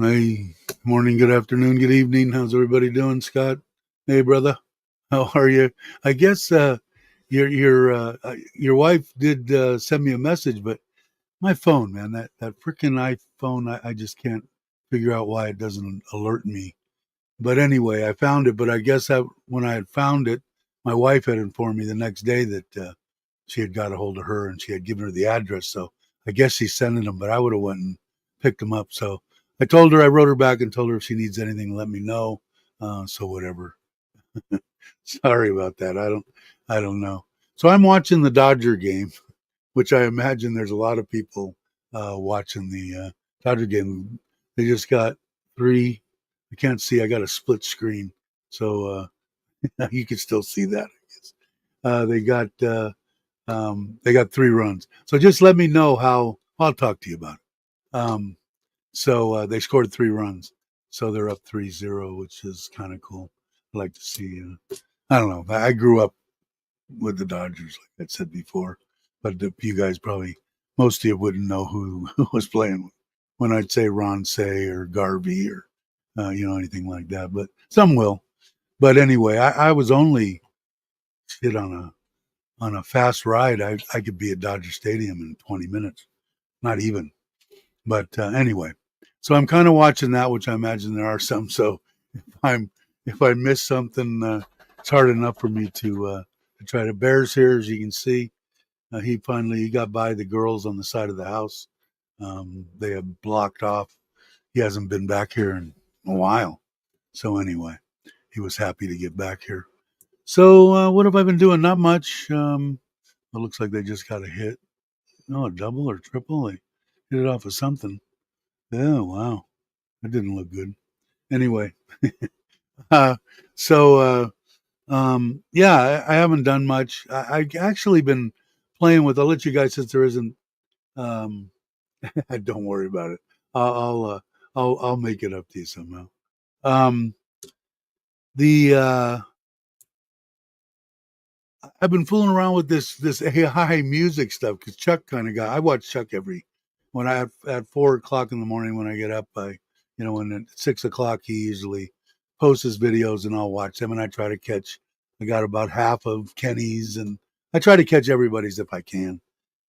Hey, morning, good afternoon, good evening. How's everybody doing, Scott? Hey, brother, how are you? I guess your wife did send me a message, but my phone, man, that freaking iPhone, I just can't figure out why it doesn't alert me. But anyway, I found it. But I guess when I had found it, my wife had informed me the next day that she had got a hold of her and she had given her the address. So I guess she's sending them, but I would have went and picked them up. So I told her, I wrote her back and told her if she needs anything, let me know. So whatever. Sorry about that. I don't know. So I'm watching the Dodger game, which I imagine there's a lot of people watching the Dodger game. They just got three. I can't see. I got a split screen, so you can still see that. I guess they got 3 runs. So just let me know how. I'll talk to you about it. So they scored 3 runs, so they're up 3-0, which is kind of cool. I like to see. I don't know. I grew up with the Dodgers, like I said before, but you guys probably most of you wouldn't know who was playing when I'd say Ron Say or Garvey or anything like that. But some will. But anyway, I was only shit on a fast ride. I could be at Dodger Stadium in 20 minutes, not even. But anyway, so I'm kind of watching that, which I imagine there are some. So if I miss something, it's hard enough for me to try to. Bears here, as you can see, he got by the girls on the side of the house. They have blocked off. He hasn't been back here in a while. So anyway, he was happy to get back here. So what have I been doing? Not much. It looks like they just got a hit. No, a double or triple. They hit it off of something. Oh, wow. That didn't look good. Anyway, uh, so yeah, I haven't done much. I actually been playing with. I'll let you guys, since there isn't. Um, don't worry about it. I'll make it up to you somehow. Um, the I've been fooling around with this AI music stuff because Chuck kind of got. I watch Chuck when I at 4 o'clock in the morning when I get up. When at 6 o'clock he usually posts his videos and I'll watch them and I try to catch. I got about half of Kenny's and I try to catch everybody's if I can.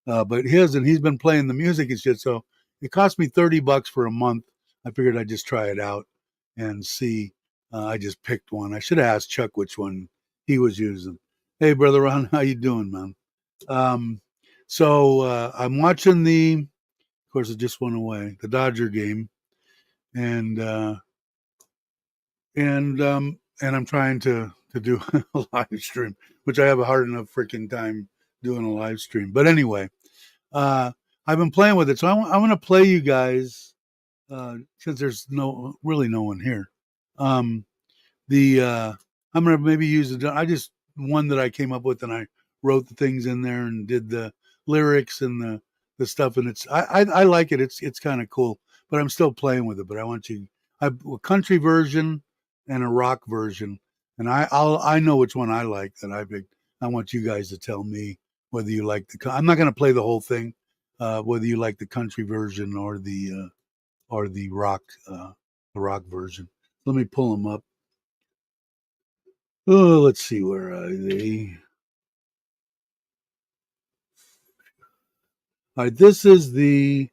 But he's been playing the music and shit. So it cost me $30 for a month. I figured I'd just try it out and see. I just picked one. I should have asked Chuck which one he was using. Hey, brother Ron, how you doing, man? So I'm watching of course, it just went away, the Dodger game, and I'm trying to do a live stream, which I have a hard enough freaking time doing a live stream. But anyway, I've been playing with it, so I want to play you guys since there's really no one here. I'm gonna maybe use I just one that I came up with and I wrote the things in there and did the lyrics and the stuff, and I like it. It's kind of cool, but I'm still playing with it. But I want you a country version and a rock version, and I know which one I like that I picked. I want you guys to tell me whether you like I'm not going to play the whole thing, whether you like the country version or the rock version. Let me pull them up. Oh, let's see, where are they? All right, this is the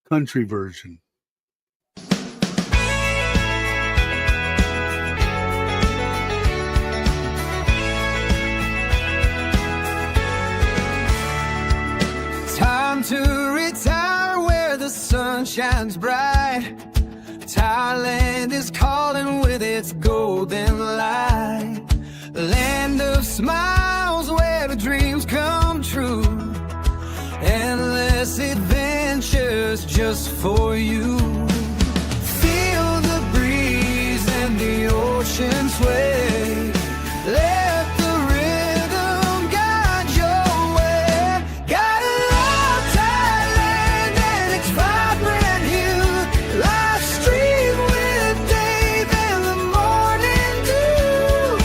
country version. Time to retire where the sun shines bright. Thailand is calling with its golden light. Land of smiles where the dreams come true. Endless adventures just for you. Feel the breeze and the ocean sway. Let the rhythm guide your way. Gotta love Thailand and its vibrant hue. Live stream with Dave in the morning dew.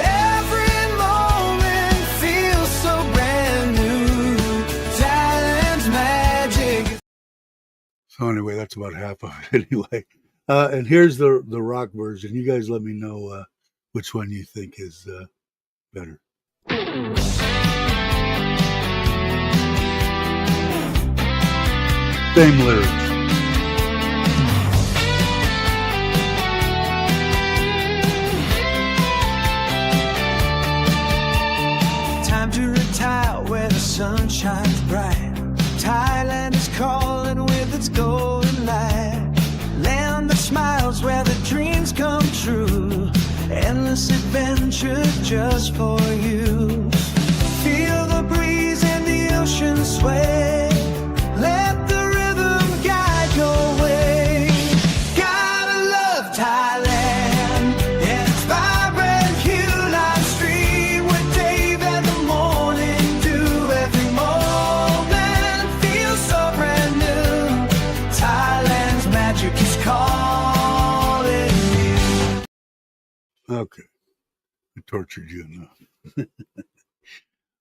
Every moment feels so brand new. Thailand's magic. So anyway, that's about half of it anyway. And here's the rock version. You guys let me know which one you think is better. Same lyrics. Time to retire where the sun shines bright. Thailand is calling with its golden light. Land that smiles where the dreams come true. Endless adventure just for you. Feel the breeze and the ocean sway. Let the rhythm guide your way. Gotta love Thailand and its vibrant hue. Live stream with Dave in the morning dew. Every moment feels so brand new. Thailand's magic is calling you. Okay, I tortured you enough.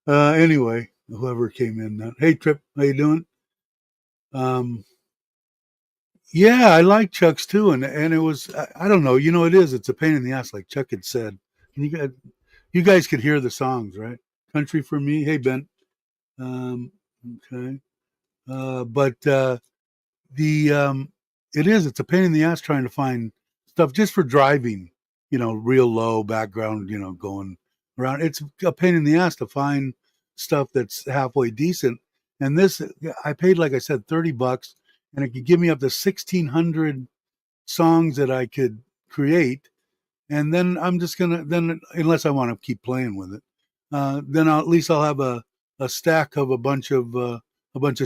Anyway, whoever came in, hey Trip, how you doing? Yeah, I like Chuck's too, and it was I don't know, it's a pain in the ass, like Chuck had said. And you guys could hear the songs, right? Country for Me, hey Ben. Okay, but the it's a pain in the ass trying to find stuff just for driving, real low background, going around. It's a pain in the ass to find stuff that's halfway decent. And this, I paid, like I said, $30, and it could give me up to 1,600 songs that I could create. And then I'm just gonna unless I want to keep playing with it, then at least I'll have a stack of a bunch of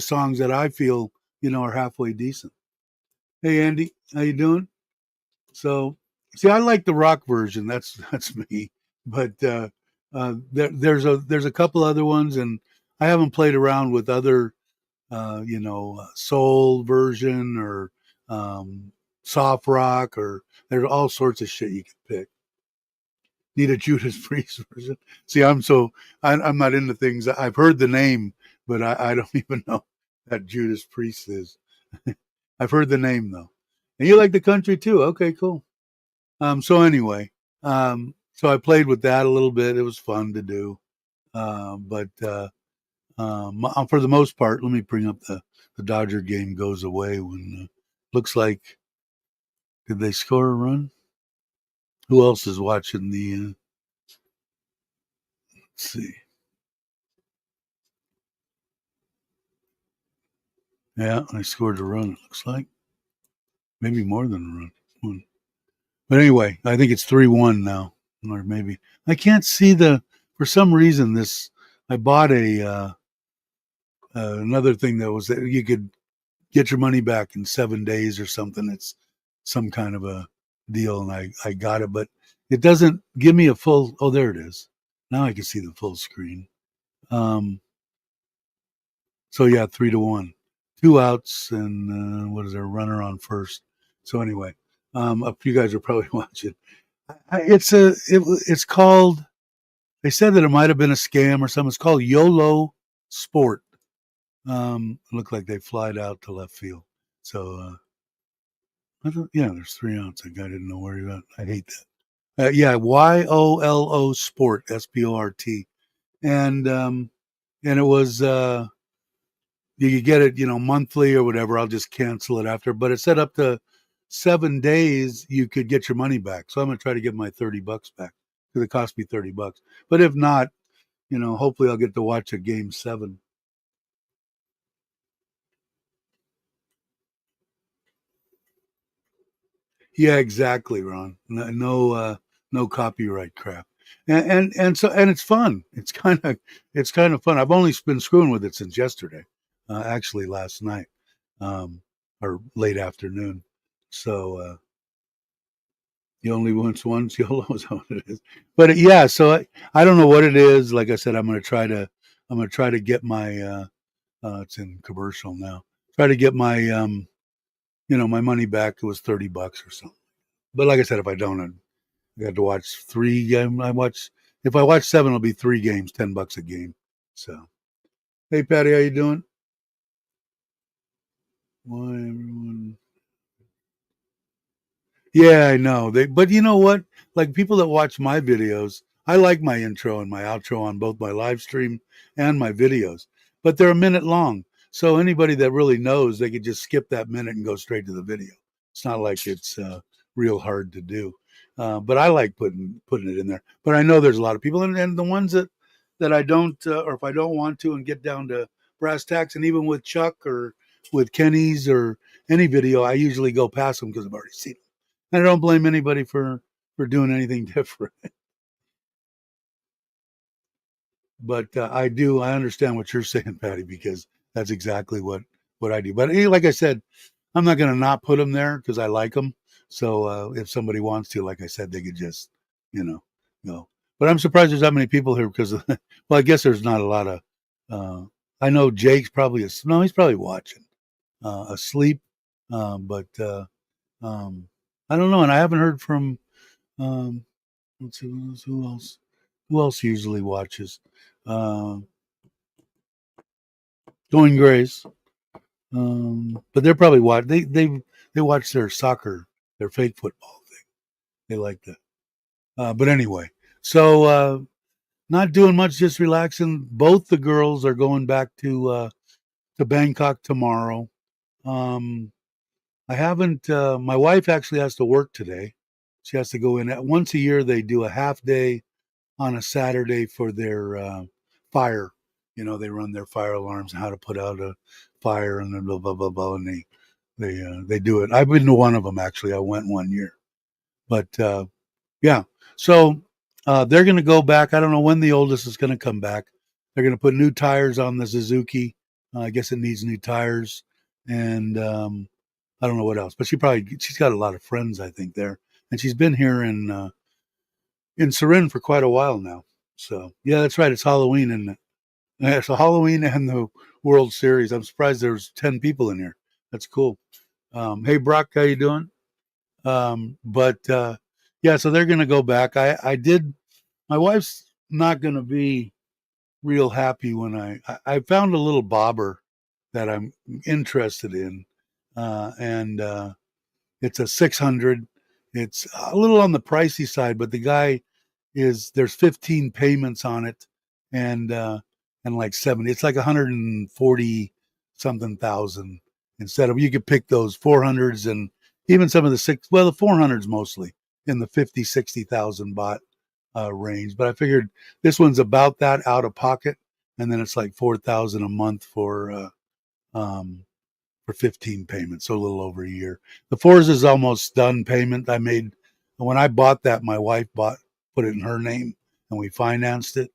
songs that I feel are halfway decent. Hey Andy, how you doing? So, see, I like the rock version. That's me. But there's a couple other ones, and I haven't played around with other, soul version or soft rock, or there's all sorts of shit you can pick. Need a Judas Priest version? See, I'm not into things. I've heard the name, but I don't even know that Judas Priest is. I've heard the name though. And you like the country too? Okay, cool. So anyway, so I played with that a little bit. It was fun to do. But for the most part, let me bring up the Dodger game goes away when looks like, did they score a run? Who else is watching the? Let's see. Yeah, I scored a run. It looks like maybe more than a run. One. But anyway, I think it's 3-1 now, or maybe I can't see for some reason this. I bought another thing that was that you could get your money back in 7 days or something. It's some kind of a deal, and I got it, but it doesn't give me a full. Oh, there it is. Now I can see the full screen. So yeah, 3-1, 2 outs, and what is there? Runner on first. So anyway, a few guys are probably watching. It's called. They said that it might have been a scam or something. It's called YOLO Sport. It looked like they flied out to left field. So, there's 3 outs. The guy didn't know where he went. I hate that. Yeah, YOLO Sport, SPORT, and it was you get it, monthly or whatever. I'll just cancel it after, but it said up to 7 days you could get your money back. So I'm gonna try to get my $30 back because it cost me $30. But if not, hopefully I'll get to watch a game 7. Yeah, exactly, Ron. No copyright crap, and it's fun. It's kind of fun. I've only been screwing with it since yesterday, actually last night, or late afternoon. So you only once YOLO is what it is. But yeah, so I don't know what it is. Like I said, I'm gonna try to get my it's in commercial now. Try to get my my money back. It was $30 or something. But like I said, if I don't, I got to watch 3 games. If I watch 7, it'll be 3 games, $10 a game. So, hey Patty, how you doing? Why everyone? Yeah, I know. But you know what? Like people that watch my videos, I like my intro and my outro on both my live stream and my videos. But they're a minute long. So anybody that really knows, they could just skip that minute and go straight to the video. It's not like it's real hard to do. But I like putting it in there. But I know there's a lot of people, and the ones that I don't, or if I don't want to, and get down to brass tacks, and even with Chuck or with Kenny's or any video, I usually go past them because I've already seen them. I don't blame anybody for doing anything different, but I understand what you're saying, Patty, because that's exactly what I do. But like I said, I'm not going to not put them there because I like them. So if somebody wants to, like I said, they could just you know go. But I'm surprised there's that many people here because well, I guess there's not a lot of. I know Jake's probably no, he's probably watching asleep, but um, I don't know, and I haven't heard from. Um, let's see who else. Who else usually watches? Uh, Going Grays. But they're probably watch. They watch their soccer, their fake football thing. They like that. But anyway, so not doing much, just relaxing. Both the girls are going back to Bangkok tomorrow. Um, I haven't. My wife actually has to work today. She has to go in. Once a year, they do a half day on a Saturday for their fire. They run their fire alarms and how to put out a fire and then blah blah blah blah, and they do it. I've been to one of them actually. I went one year, but yeah. So they're going to go back. I don't know when the oldest is going to come back. They're going to put new tires on the Suzuki. I guess it needs new tires, and I don't know what else. But she's got a lot of friends I think there, and she's been here in Surin for quite a while now. So yeah, that's right. It's Halloween, and it's a Halloween and the World Series. I'm surprised there's 10 people in here. That's cool. Hey Brock, how you doing? But yeah, so they're gonna go back. I did. My wife's not gonna be real happy when I found a little bobber that I'm interested in, and it's a 600. It's a little on the pricey side, but the guy there's 15 payments on it, and like 70. It's like 140 something thousand instead of you could pick those 400s and even some of the 400s mostly in the 50-60,000 baht range. But I figured this one's about that out of pocket, and then it's like 4,000 a month um, for 15 payments, so a little over a year. The Forza is almost done payment. I made when I bought that, my wife put it in her name, and we financed it.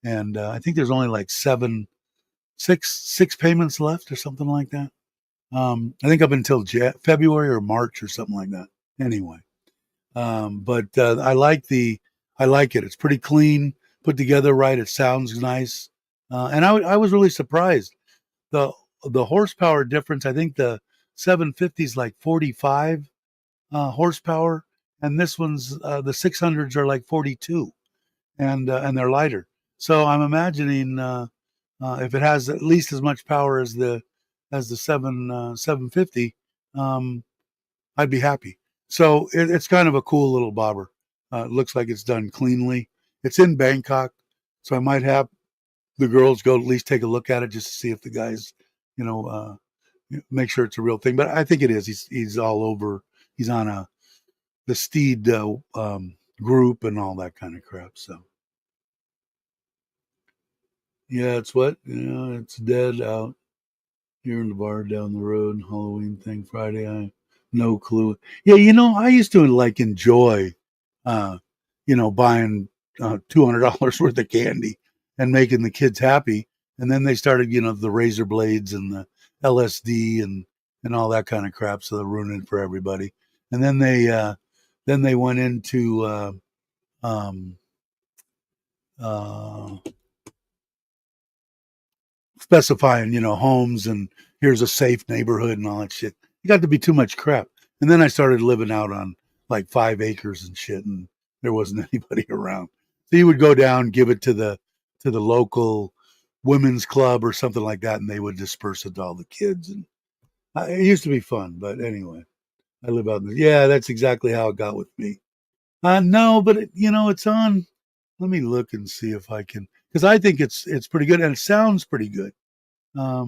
And I think there's only like six payments left or something like that. I think up until February or March or something like that. Anyway, but I like it. It's pretty clean, put together right. It sounds nice, and I was really surprised. the The horsepower difference. I think the 750 is like 45 horsepower, and this one's the 600s are like 42, and they're lighter. So I'm imagining if it has at least as much power as the 750, I'd be happy. So it's kind of a cool little bobber. It looks like it's done cleanly. It's in Bangkok, so I might have the girls go at least take a look at it just to see if the guys, you know, make sure it's a real thing. But I think it is. He's all over. He's on the Steed group and all that kind of crap. So yeah, it's what? Yeah, it's dead out here in the bar down the road. Halloween thing Friday. I no clue. Yeah, I used to like enjoy, uh, buying $200 worth of candy and making the kids happy. And then they started, the razor blades and the LSD and all that kind of crap. So they're ruining it for everybody. And then they went into um, uh, specifying, homes and here's a safe neighborhood and all that shit. It got to be too much crap. And then I started living out on like 5 acres and shit, and there wasn't anybody around. So you would go down, give it to the local women's club or something like that, and they would disperse it to all the kids. And it used to be fun, but anyway, I live out in yeah, that's exactly how it got with me. No, but it's on. Let me look and see if I can, because I think it's pretty good and it sounds pretty good. A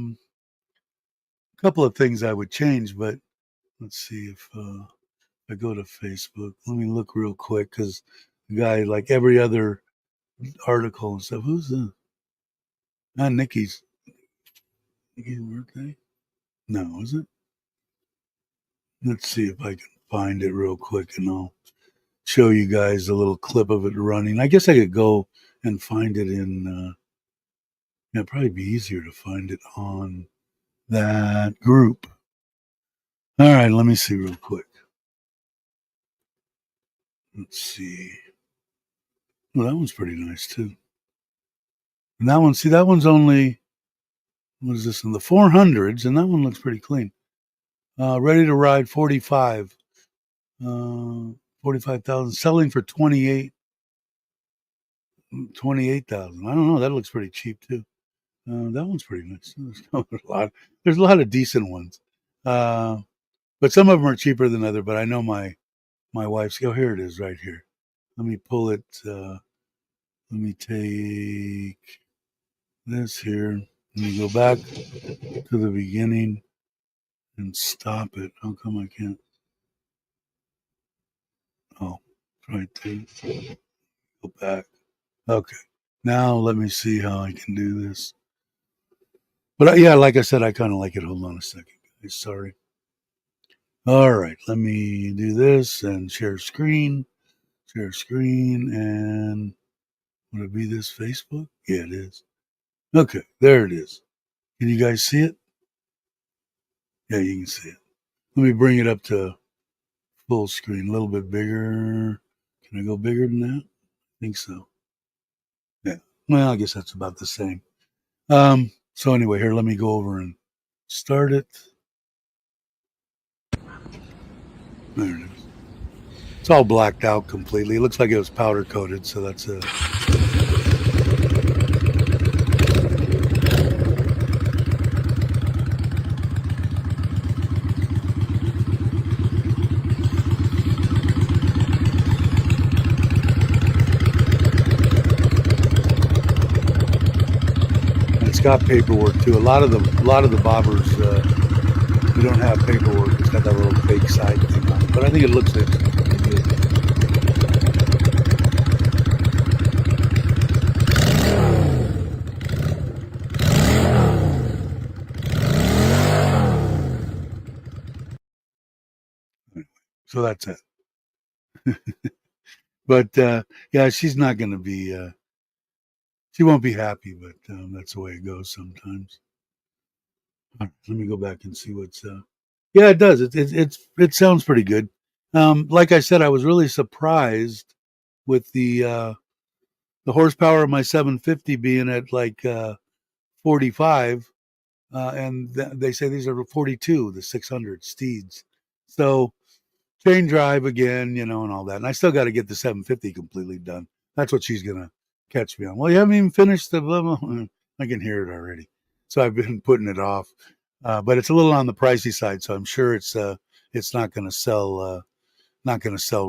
couple of things I would change, but let's see if I go to Facebook. Let me look real quick because the guy, like every other article and stuff. Who's the? Not Nikki's birthday? No, is it? Let's see if I can find it real quick and I'll show you guys a little clip of it running. I guess I could go and find it in. It'd probably be easier to find it on that group. All right, let me see real quick. Let's see. Well, that one's pretty nice too. And that one, see, that one's only, what is this, in the 400s, and that one looks pretty clean. Ready to ride 45. 45,000, selling for 28,000. I don't know. That looks pretty cheap too. That one's pretty nice. There's a lot of decent ones. But some of them are cheaper than other, but I know my wife's, oh, here it is right here. Let me pull it. Let me take this here. Let me go back to the beginning and stop it. How come I can't? Oh, right there. Go back. Okay. Now let me see how I can do this. But yeah, like I said, I kind of like it. Hold on a second, guys. Sorry. All right. Let me do this and share screen. Share screen. And would it be this Facebook? Yeah, it is. Okay. There it is. Can you guys see it? Yeah, you can see it. Let me bring it up to full screen, a little bit bigger. Can I go bigger than that? I think so. Yeah. Well, I guess that's about the same. So anyway, here, let me go over and start it. There it is. It's all blacked out completely. It looks like it was powder coated, so that's a. It's got paperwork too. A lot of the bobbers, they don't have paperwork. It's got that little fake side thing on it, but I think it looks pretty good. So that's it. But yeah, she's not going to be. She won't be happy, but that's the way it goes sometimes. Right, let me go back and see what's. Yeah, it does. It sounds pretty good. Like I said, I was really surprised with the horsepower of my 750 being at like 45, and they say these are 42, the 600 Steeds. So chain drive again, and all that. And I still got to get the 750 completely done. That's what she's gonna catch me on. Well, you haven't even finished the blah, blah. I can hear it already. So I've been putting it off, but it's a little on the pricey side. So I'm sure it's not going to sell,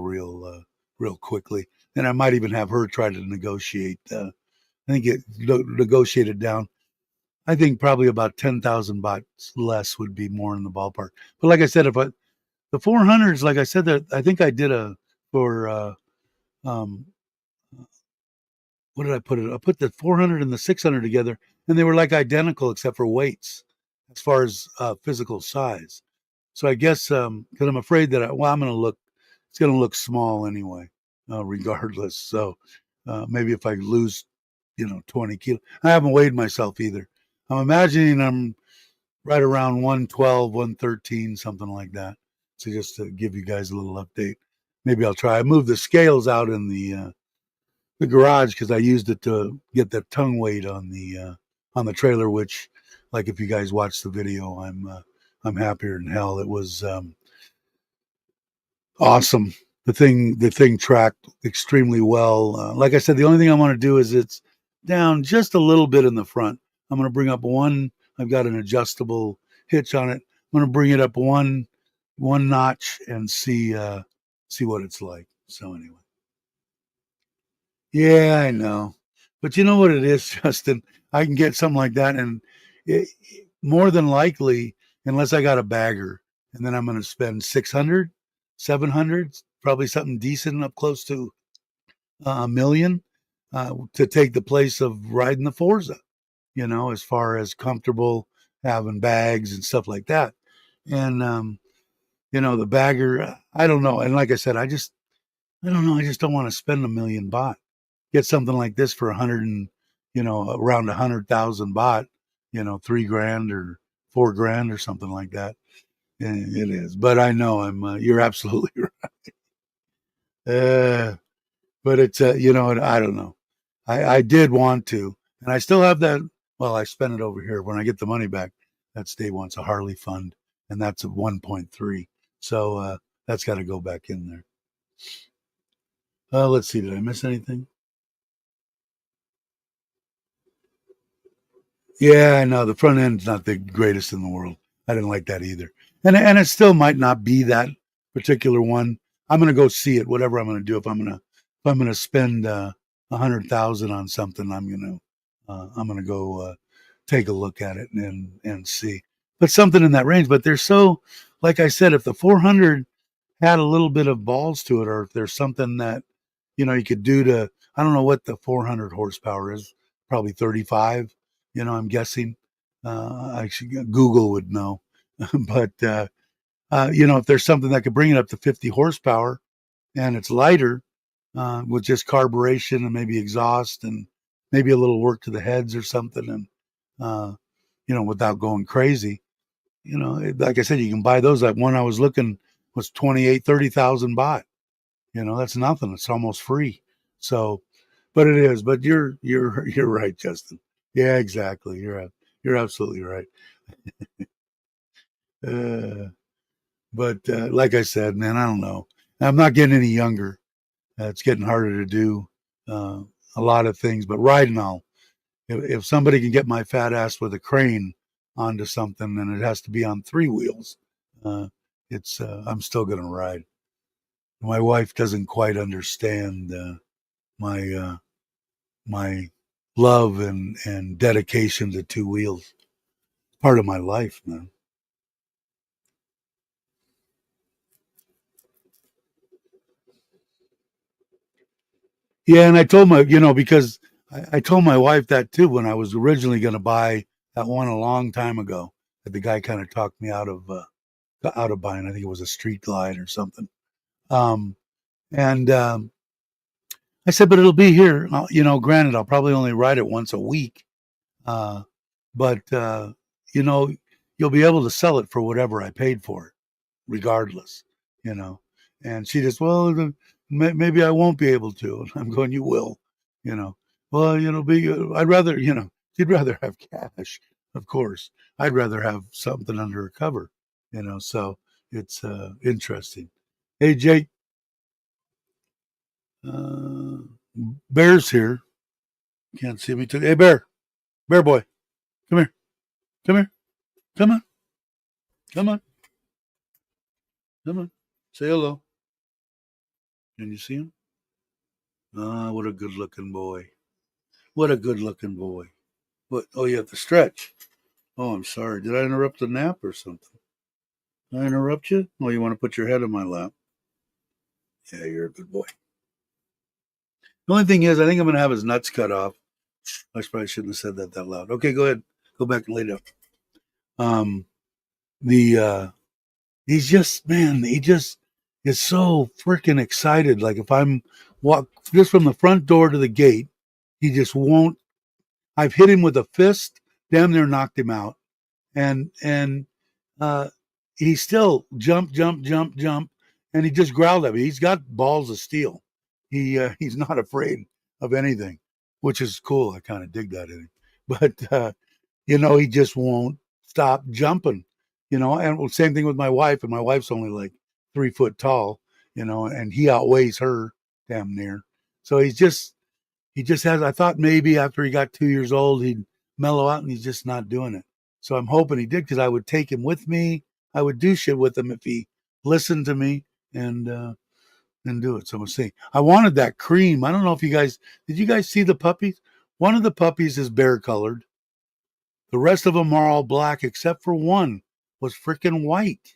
real real quickly. And I might even have her try to negotiate. I think it negotiated down. I think probably about 10,000 bahts less would be more in the ballpark. But like I said, the 400s, like I said, that I think I did for um, what did I put it? I put the 400 and the 600 together, and they were like identical except for weights as far as physical size. So I guess because I'm afraid that I'm going to look, it's going to look small anyway, regardless. So maybe if I lose, 20 kilos, I haven't weighed myself either. I'm imagining I'm right around 112, 113, something like that. So just to give you guys a little update, maybe I'll try. I moved the scales out in the garage because I used it to get the tongue weight on the trailer. Which, like, if you guys watch the video, I'm happier than hell. It was awesome. The thing tracked extremely well. Like I said, the only thing I want to do is it's down just a little bit in the front. I'm going to bring up one. I've got an adjustable hitch on it. I'm going to bring it up one notch and see what it's like. So anyway, yeah, I know, but you know what it is, Justin. I can get something like that, and it, more than likely, unless I got a bagger, and then I'm going to spend 600, 700, probably something decent up close to a million to take the place of riding the Forza. As far as comfortable having bags and stuff like that, and the bagger, I don't know. And like I said, I don't know. I just don't want to spend a million baht. Get something like this for 100 and, around 100,000 baht, 3 grand or 4 grand or something like that. It is. But I know you're absolutely right. But it's, I don't know. I did want to, and I still have that. Well, I spent it over here. When I get the money back, that's day one. It's a Harley fund, and that's a 1.3. So that's got to go back in there. Let's see. Did I miss anything? Yeah, I know the front end's not the greatest in the world. I didn't like that either, and it still might not be that particular one. I'm gonna go see it. Whatever I'm gonna do, if I'm gonna spend 100,000 on something, I'm gonna go take a look at it and see. But something in that range. But they're so, like I said, if the 400 had a little bit of balls to it, or if there's something that you could do to, I don't know what the 400 horsepower is, probably 35. I'm guessing. Google would know, but if there's something that could bring it up to 50 horsepower and it's lighter with just carburation and maybe exhaust and maybe a little work to the heads or something, and without going crazy, like I said, you can buy those. Like one I was looking was 30,000 baht. That's nothing. It's almost free. So, but it is. But you're right, Justin. Yeah, exactly. You're absolutely right. Uh, but like I said, man, I don't know. I'm not getting any younger. It's getting harder to do uh, a lot of things. But riding, if somebody can get my fat ass with a crane onto something, and it has to be on 3 wheels, uh, it's I'm still gonna ride. My wife doesn't quite understand my my love and dedication to 2 wheels. Part of my life, man. Yeah, and I told because I told my wife that too when I was originally going to buy that one a long time ago. That the guy kind of talked me out of buying. I think it was a Street Glide or something. Um, and I said, but it'll be here. Granted, I'll probably only ride it once a week, uh, but you know, you'll be able to sell it for whatever I paid for it, regardless. You know. And she just, well, maybe I won't be able to. And I'm going, you will. You know. Well, I'd rather, she'd rather have cash, of course. I'd rather have something under a cover. So it's interesting. Hey, Jake, uh, Bear's here. Can't see me too. Hey, Bear boy, come here, come here, come on, come on, come on. Say hello. Can you see him? Ah, what a good looking boy. What a good looking boy. What? Oh, you have to stretch. Oh, I'm sorry. Did I interrupt the nap or something? Did I interrupt you? Oh, you want to put your head in my lap? Yeah, you're a good boy. The only thing is, I think I'm going to have his nuts cut off. I probably shouldn't have said that loud. Okay, go ahead. Go back and lay down. Um, the he's just man, he just is so freaking excited. Like if I'm walk just from the front door to the gate, he just won't. I've hit him with a fist, damn near knocked him out, and uh, he still jump, jump, jump, jump, and he just growled at me. He's got balls of steel. He's not afraid of anything, which is cool. I kind of dig that in him, but he just won't stop jumping. And same thing with my wife, and my wife's only like 3 foot tall, and he outweighs her damn near. So he just has. I thought maybe after he got 2 years old, he'd mellow out, and he's just not doing it. So I'm hoping he did because I would take him with me. I would do shit with him if he listened to me and do it. So we'll see. I wanted that cream. I don't know if did you guys see the puppies? One of the puppies is bear colored. The rest of them are all black except for one was freaking white.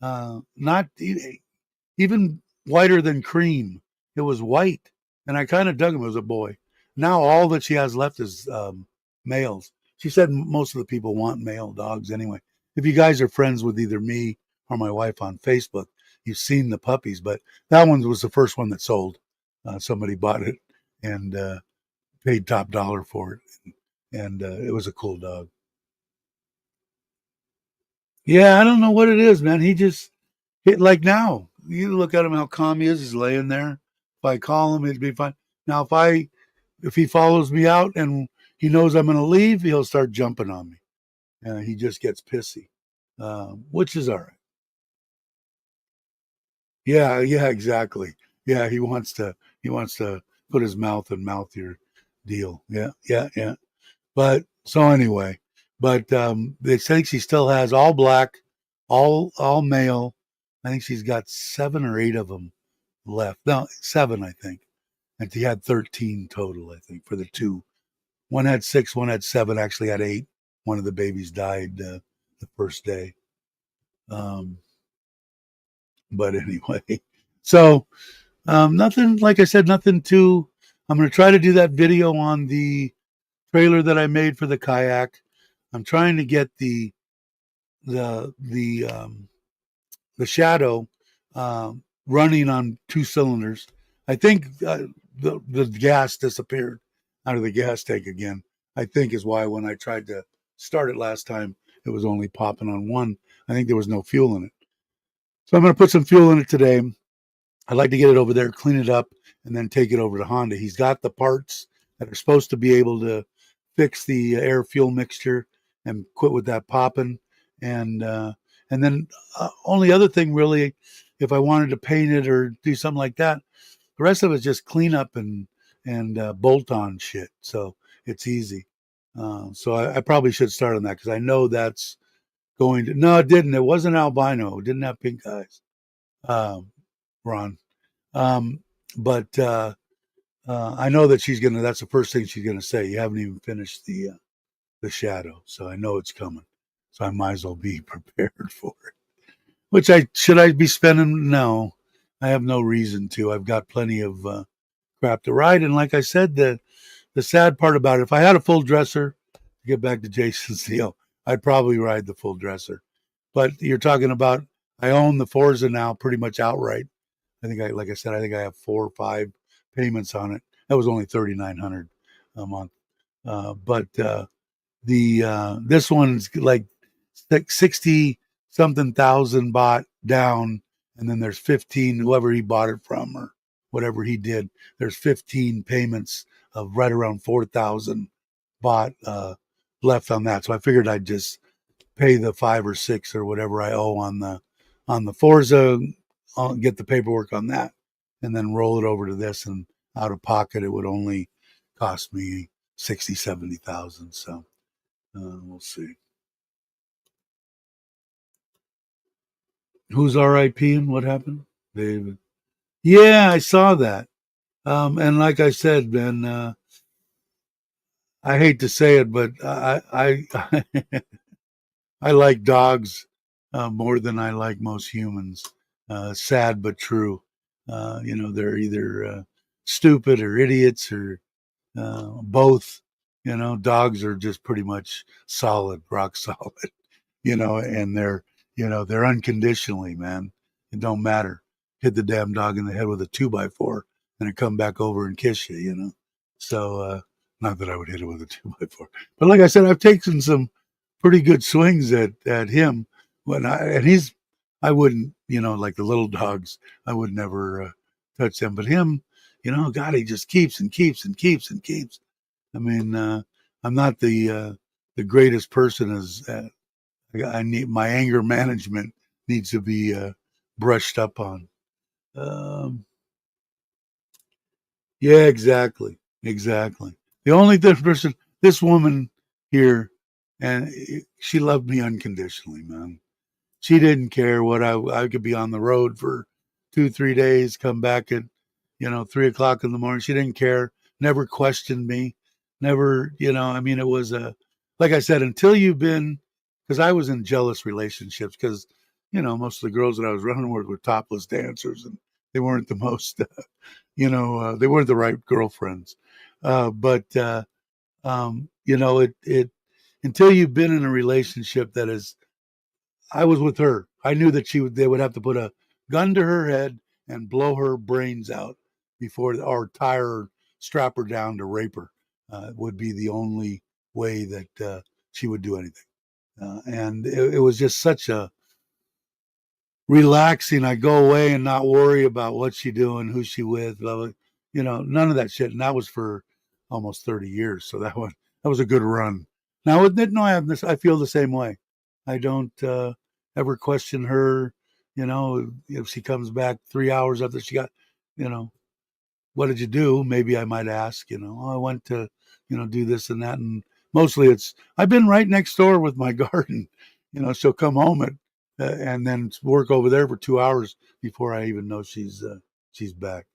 Not even whiter than cream. It was white, and I kind of dug him as a boy. Now all that she has left is males. She said most of the people want male dogs anyway. If you guys are friends with either me or my wife on Facebook, you've seen the puppies, but that one was the first one that sold. Somebody bought it and paid top dollar for it, and it was a cool dog. Yeah, I don't know what it is, man. He just like now. You look at him how calm he is. He's laying there. If I call him, it'd be fine. Now, if he follows me out and he knows I'm going to leave, he'll start jumping on me. He just gets pissy, which is all right. Yeah, yeah, exactly. Yeah, he wants to put his mouth and mouth your deal. Yeah, yeah, yeah. But so anyway, but they think she still has all black, all male. I think she's got 7 or 8 of them left. No, 7, I think. And she had 13 total, I think, for the two. One had 6, one had 7, actually had 8. One of the babies died the first day. Um, but anyway, so nothing, like I said, nothing too. I'm going to try to do that video on the trailer that I made for the kayak. I'm trying to get the the um, the shadow running on 2 cylinders. I think the gas disappeared out of the gas tank again. I think is why when I tried to start it last time, it was only popping on one. I think there was no fuel in it. So I'm going to put some fuel in it today. I'd like to get it over there, clean it up, and then take it over to Honda. He's got the parts that are supposed to be able to fix the air fuel mixture and quit with that popping. And then only other thing really, if I wanted to paint it or do something like that, the rest of it's just clean up and bolt on shit. So it's easy. So I probably should start on that because I know that's going to. No, it didn't. It wasn't albino. It didn't have pink eyes. Um, Ron. Um, but I know that she's gonna. That's the first thing she's gonna say. You haven't even finished the shadow, so I know it's coming. So I might as well be prepared for it. Which I be spending? No, I have no reason to. I've got plenty of crap to ride, and like I said, the sad part about it, if I had a full dresser, to get back to Jason's deal, I'd probably ride the full dresser. But you're talking about I own the Forza now pretty much outright. Like I said, I think I have 4 or 5 payments on it. That was only 3,900 a month. But the this one's like 60 something thousand bought down, and then there's 15 whoever he bought it from or whatever he did. There's 15 payments of right around 4,000 bought left on that. So I figured I'd just pay the 5 or 6 or whatever I owe on the Forza. I'll get the paperwork on that, and then roll it over to this. And out of pocket, it would only cost me 60, 70,000. So we'll see. Who's RIP and what happened? David. Yeah, I saw that. And like I said, man, I hate to say it, but I like dogs more than I like most humans. Sad but true. They're either stupid or idiots or both. Dogs are just pretty much solid, rock solid. And they're unconditionally, man. It don't matter. Hit the damn dog in the head with a 2x4 and it come back over and kiss you. So, not that I would hit it with a 2x4, but like I said, I've taken some pretty good swings at him I wouldn't, like the little dogs, I would never touch them, but him, God, he just keeps and keeps and keeps and keeps. I mean, I'm not the greatest person as I need my anger management needs to be brushed up on. Um, yeah, exactly, exactly. The only person, this woman here, and she loved me unconditionally, man. She didn't care what I could be on the road for 2, 3 days, come back at 3 o'clock in the morning. She didn't care, never questioned me, never, I mean, it was like I said, until you've been, because I was in jealous relationships, because most of the girls that I was running with were topless dancers, and they weren't the most, they weren't the right girlfriends. But it until you've been in a relationship that is, I was with her. I knew that they would have to put a gun to her head and blow her brains out or tie her, strap her down to rape her. Would be the only way that she would do anything. And it was just such a relaxing. I go away and not worry about what she doing, who she with, blah, blah, none of that shit. And that was for almost 30 years. So that was a good run. Now, no, I have this. I feel the same way. I don't ever question her. If she comes back 3 hours after she got, you know, what did you do? Maybe I might ask. Oh, I went to, do this and that. And mostly I've been right next door with my garden. She'll come home and then work over there for 2 hours before I even know she's back.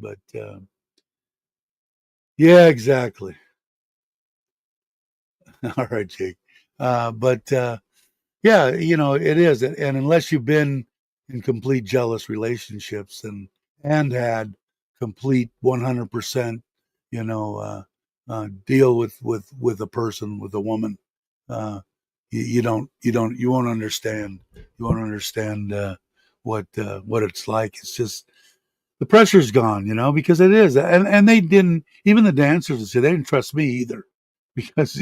But yeah, exactly. All right, Jake. But yeah, it is, and unless you've been in complete jealous relationships and had complete 100%, deal with a person, with a woman, you won't understand. You won't understand what it's like. It's just the pressure's gone, because it is. And they didn't, even the dancers would say they didn't trust me either, because,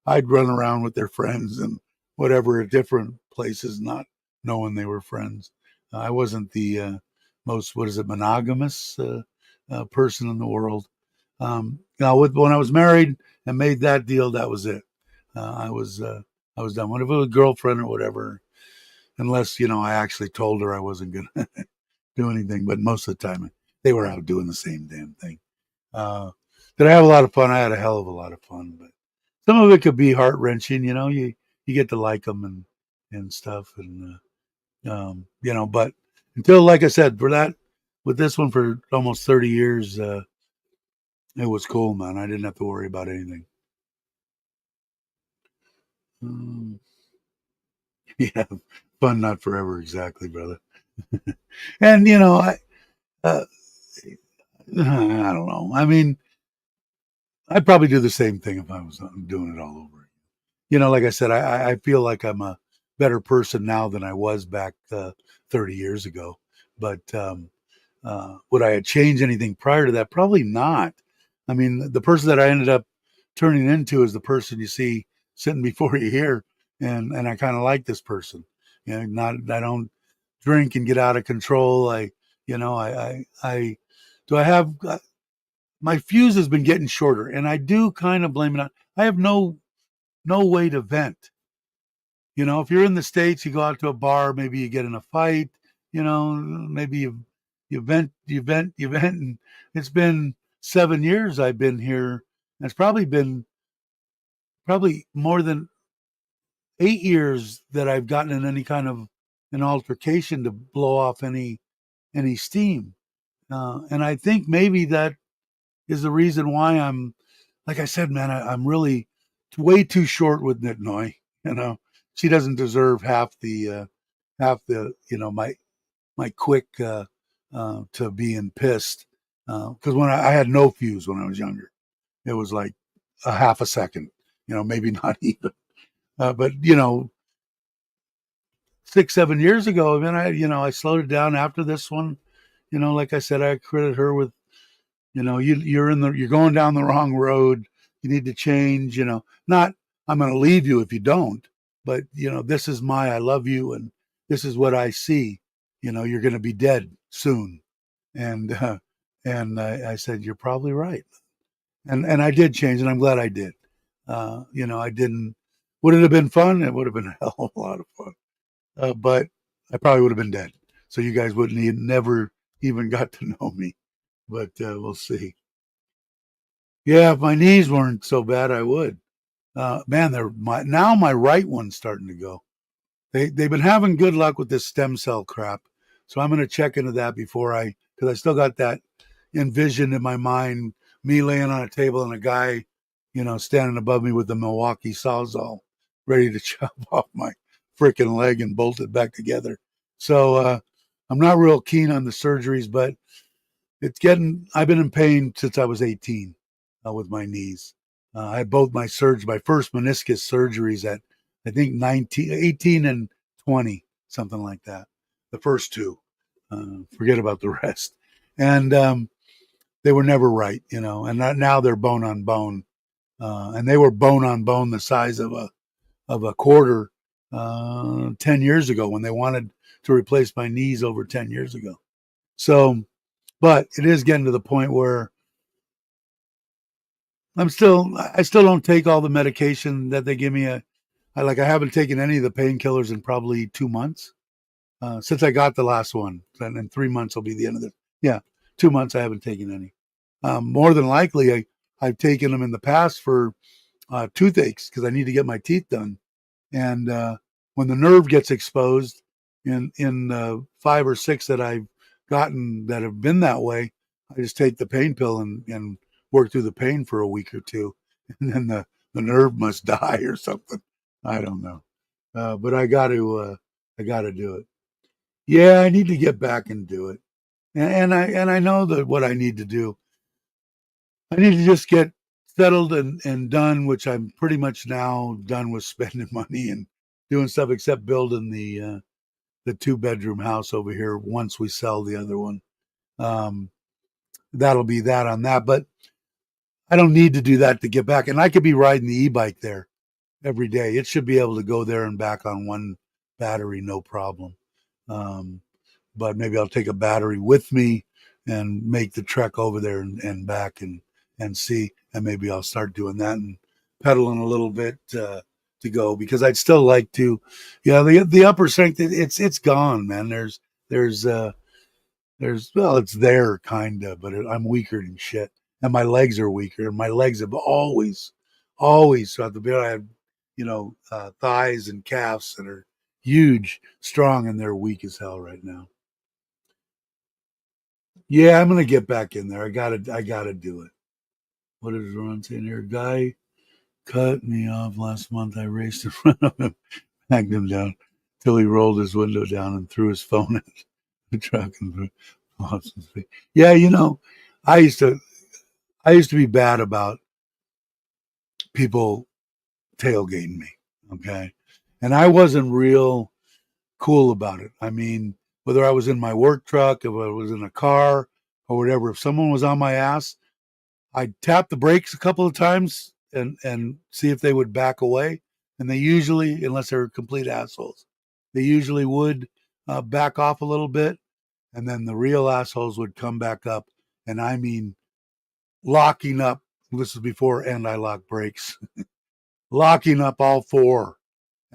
I'd run around with their friends and whatever at different places, not knowing they were friends. I wasn't the most, what is it, monogamous person in the world. Now, when I was married and made that deal, that was it. I was done. When it was a girlfriend or whatever, unless I actually told her I wasn't gonna do anything. But most of the time, they were out doing the same damn thing. Uh, did I have a lot of fun? I had a hell of a lot of fun, but some of it could be heart wrenching. You get to like them and stuff, and But until, like I said, for that with this one for almost 30 years, it was cool, man. I didn't have to worry about anything. Um, yeah, fun not forever, exactly, brother. And uh, I don't know. I mean, I'd probably do the same thing if I was doing it all over. Like I said, I feel like I'm a better person now than I was back 30 years ago. But would I have changed anything prior to that? Probably not. I mean, the person that I ended up turning into is the person you see sitting before you here, and I kind of like this person. Not I don't drink and get out of control. I do I have my fuse has been getting shorter, and I do kind of blame it on. I have no way to vent. If you're in the States, you go out to a bar, maybe you get in a fight, maybe you vent. And it's been 7 years I've been here. And it's probably more than 8 years that I've gotten in any kind of an altercation to blow off any steam. And I think maybe that is the reason why I'm, like I said, man, I'm really way too short with Nitnoy. You know, she doesn't deserve half the, my quick to being pissed. Because when I had no fuse when I was younger, it was like a half a second, maybe not even. But 6, 7 years ago, then I slowed it down after this one. Like I said, I credit her with, you're going down the wrong road. You need to change. Not I'm going to leave you if you don't, but this is I love you, and this is what I see. You're going to be dead soon, and I said you're probably right, and I did change, and I'm glad I did. I didn't. Would it have been fun? It would have been a hell of a lot of fun. But I probably would have been dead. So you guys wouldn't never even got to know me. But we'll see. Yeah, if my knees weren't so bad, I would. Man, now my right one's starting to go. They've been having good luck with this stem cell crap. So I'm going to check into that because I still got that envision in my mind, me laying on a table and a guy, standing above me with a Milwaukee Sawzall, ready to chop off my freaking leg and bolt it back together. So I'm not real keen on the surgeries, but I've been in pain since I was 18 with my knees. I had both my first meniscus surgeries at, I think 18 and 20, something like that. The first two, forget about the rest. And they were never right, and now they're bone on bone. And they were bone on bone the size of a quarter 10 years ago when they wanted to replace my knees over 10 years ago. So, but it is getting to the point where I still don't take all the medication that they give me. I haven't taken any of the painkillers in probably 2 months since I got the last one. And in 3 months will be the end of it. Yeah, 2 months I haven't taken any. More than likely, I've taken them in the past for toothaches because I need to get my teeth done. And when the nerve gets exposed, in 5 or 6 that I've gotten that have been that way, I just take the pain pill and work through the pain for a week or two, and then the nerve must die or something. I don't know, but I got to do it. Yeah, I need to get back and do it, and I know that what I need to do. I need to just get settled and done, which I'm pretty much now done with spending money and doing stuff except building the 2-bedroom house over here once we sell the other one. That'll be that on that. But I don't need to do that to get back. And I could be riding the e-bike there every day. It should be able to go there and back on one battery, no problem. But maybe I'll take a battery with me and make the trek over there and back and see. And maybe I'll start doing that and pedaling a little bit to go, because I'd still like to. Yeah, the upper strength, it's gone, man. Well, it's there kind of, but I'm weaker than shit, and my legs are weaker. And my legs have always throughout the bit. I have thighs and calves that are huge, strong, and they're weak as hell right now. Yeah, I'm gonna get back in there. I gotta do it. What is Ron saying here? Guy cut me off last month. I raced in front of him, knocked him down till he rolled his window down and threw his phone at the truck and lost his face. Yeah, I used to be bad about people tailgating me. Okay, and I wasn't real cool about it. I mean, whether I was in my work truck, if I was in a car or whatever, if someone was on my ass, I'd tap the brakes a couple of times and see if they would back away. And they usually, unless they're complete assholes, they usually would back off a little bit. And then the real assholes would come back up. And I mean, locking up, this is before anti-lock brakes, locking up all four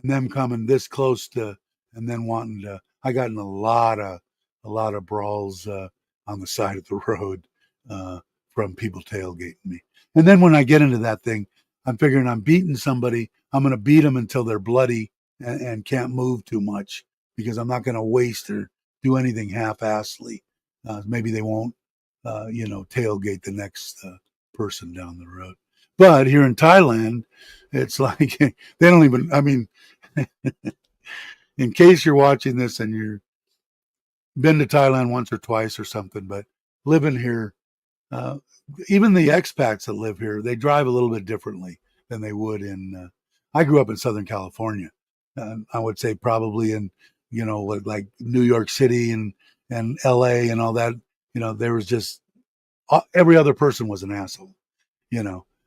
and them coming this close to, and then wanting to. I got in a lot of brawls on the side of the road from people tailgating me. And then when I get into that thing, I'm figuring I'm beating somebody. I'm going to beat them until they're bloody and can't move too much, because I'm not going to waste or do anything half-assedly. Maybe they won't tailgate the next person down the road. But here in Thailand, it's like they don't even. I mean, in case you're watching this and you've been to Thailand once or twice or something, but living here, uh, even the expats that live here, they drive a little bit differently than they would in. I grew up in Southern California. I would say probably in, like New York City and L.A. and all that. There was just every other person was an asshole.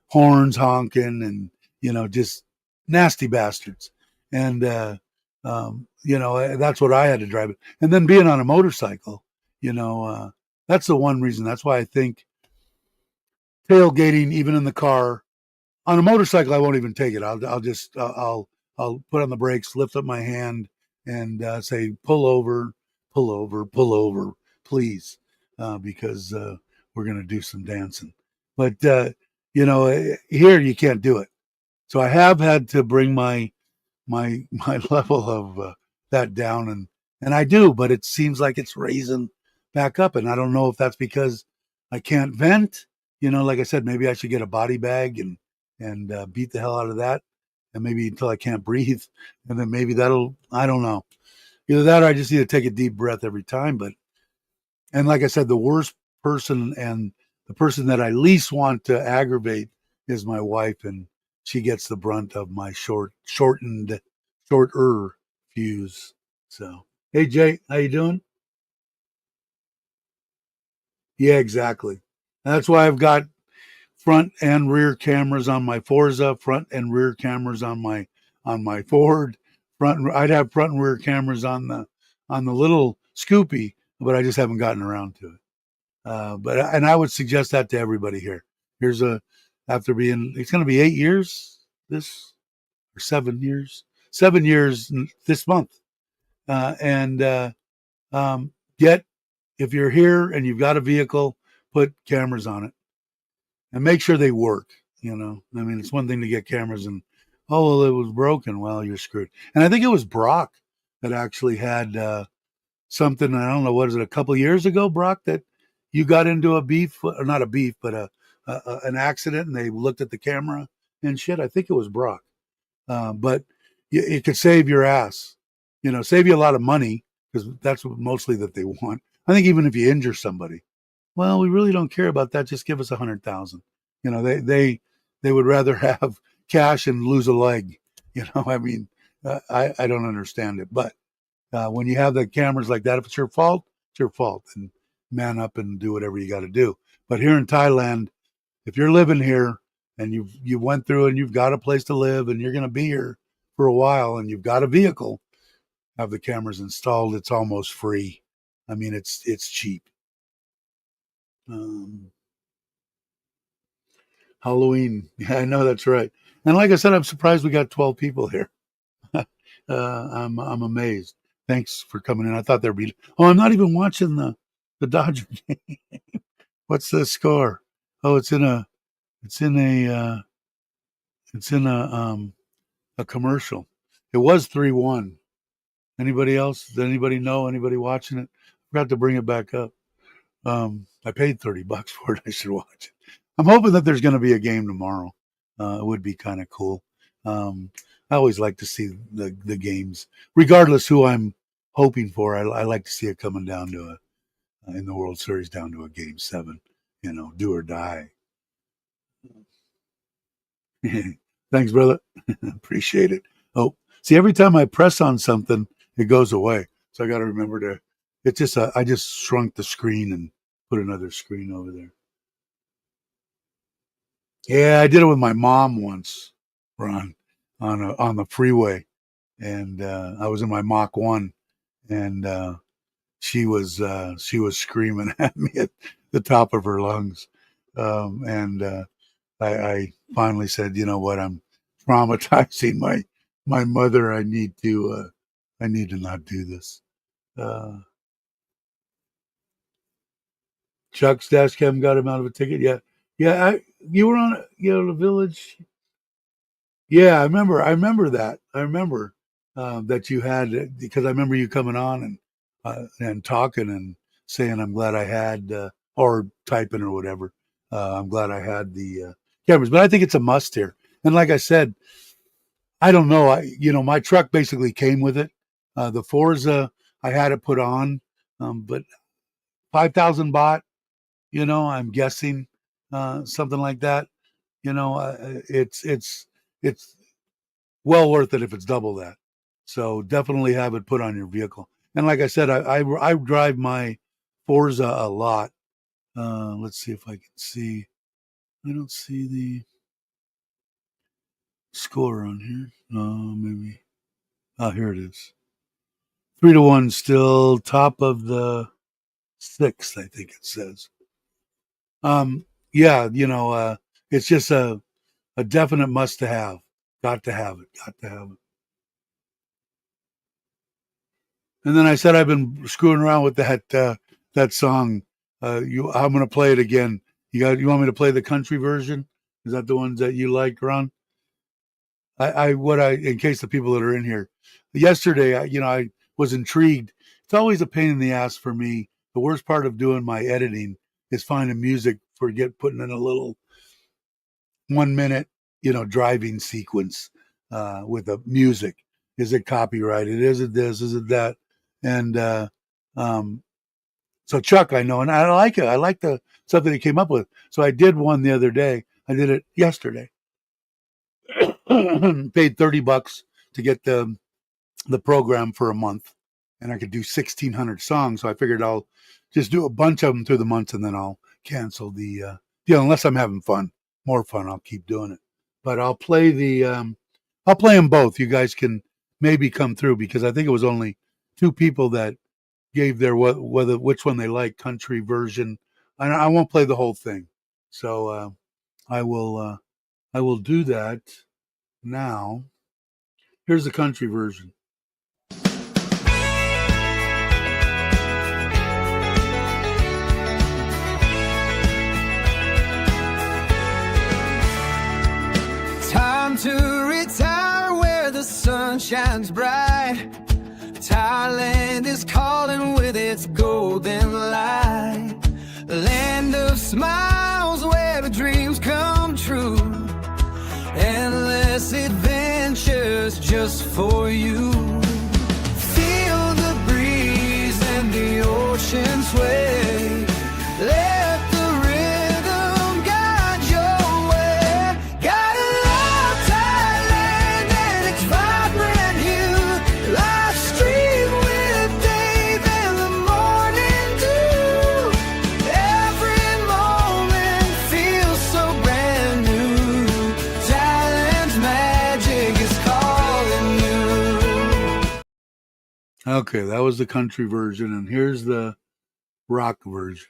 Horns honking and just nasty bastards. And that's what I had to drive it. And then being on a motorcycle, that's the one reason. That's why I think tailgating, even in the car, on a motorcycle, I won't even take it. I'll put on the brakes, lift up my hand, and say, pull over, pull over, pull over, please, because we're going to do some dancing. But, here you can't do it. So I have had to bring my level of that down, and I do, but it seems like it's raising back up. And I don't know if that's because I can't vent. Like I said, maybe I should get a body bag and beat the hell out of that, and maybe until I can't breathe, and then maybe I don't know. Either that or I just need to take a deep breath every time. And like I said, the worst person and the person that I least want to aggravate is my wife, and she gets the brunt of my shorter fuse. So, hey Jay, how you doing? Yeah, exactly. That's why I've got front and rear cameras on my Forza, front and rear cameras on my Ford. I'd have front and rear cameras on the little Scoopy, but I just haven't gotten around to it. And I would suggest that to everybody here. It's going to be 8 years this or 7 years this month. And if you're here and you've got a vehicle, put cameras on it and make sure they work. I mean, it's one thing to get cameras and, oh, well, it was broken. Well, you're screwed. And I think it was Brock that actually had something. I don't know, what is it, a couple of years ago, Brock, that you got into a beef, or not a beef, but an accident, and they looked at the camera and shit. I think it was Brock. But it could save your ass, save you a lot of money, because that's what mostly that they want. I think even if you injure somebody, well, we really don't care about that. Just give us 100,000. They would rather have cash and lose a leg. I mean, I don't understand it. But when you have the cameras like that, if it's your fault, it's your fault, and man up and do whatever you got to do. But here in Thailand, if you're living here and you went through and you've got a place to live and you're going to be here for a while and you've got a vehicle, have the cameras installed. It's almost free. I mean, it's cheap. Halloween. Yeah, I know, that's right. And like I said, I'm surprised we got 12 people here. I'm amazed. Thanks for coming in. I thought there'd be. Oh, I'm not even watching the Dodger game. What's the score? Oh, it's in a a commercial. It was 3-1. Anybody else? Does anybody know? Anybody watching it? Forgot to bring it back up. I paid $30 for it. I should watch it. I'm hoping that there's going to be a game tomorrow. It would be kind of cool. I always like to see the games, regardless who I'm hoping for. I like to see it coming down to in the World Series, down to a game 7. Do or die. Thanks, brother. Appreciate it. Oh, see, every time I press on something, it goes away. So I got to remember to. It's just I just shrunk the screen and put another screen over there. Yeah, I did it with my mom once, Ron, on the freeway, and I was in my Mach 1, and she was screaming at me at the top of her lungs, and I finally said, you know what, I'm traumatizing my mother. I need to not do this. Chuck's dash cam got him out of a ticket. Yeah. You were on, the Village. Yeah, I remember that. I remember that you had, because I remember you coming on and talking and saying, I'm glad I had or typing or whatever. I'm glad I had the cameras, but I think it's a must here. And like I said, I don't know. My truck basically came with it. The Forza, I had it put on, but 5,000 baht. I'm guessing something like that. It's well worth it if it's double that. So definitely have it put on your vehicle. And like I said, I drive my Forza a lot. Let's see if I can see. I don't see the score on here. Maybe. Oh, here it is. 3-1 still, top of the sixth, I think it says. Yeah, it's just a definite must to have. Got to have it. Got to have it. And then I said I've been screwing around with that song. I'm gonna play it again. You want me to play the country version? Is that the ones that you like, Ron? In case the people that are in here, yesterday, I was intrigued. It's always a pain in the ass for me. The worst part of doing my editing is finding music for putting in a little 1 minute, driving sequence with the music. Is it copyrighted? Is it this? Is it that? And so Chuck, I know, and I like it. I like the stuff that he came up with. So I did one the other day. I did it yesterday. Paid $30 to get the program for a month, and I could do 1,600 songs. So I figured I'll just do a bunch of them through the months, and then I'll cancel the deal. Unless I'm having more fun, I'll keep doing it. But I'll play them both. You guys can maybe come through, because I think it was only 2 people that gave their which one they like, country version. I won't play the whole thing, so I will do that now. Here's the country version. Time to retire where the sun shines bright. Thailand is calling with its golden light. Land of smiles where the dreams come true. Endless adventures just for you. Feel the breeze and the ocean sway. Let the rhythm guide your way. Gotta love Thailand and its vibrant hue. Live stream with Dave in the morning dew. Every moment feels so brand new. Thailand's magic is calling you. Okay, that was the country version, and here's the rock version.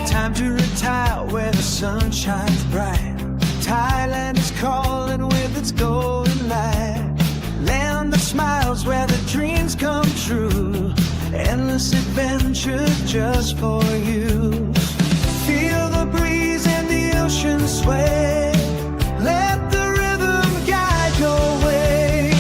Time to retire where the sun shines bright. Thailand is calling with its golden light. Land that smiles where the dreams come true. Endless adventure just for you. Feel the breeze and the ocean sway. Let the rhythm guide your way.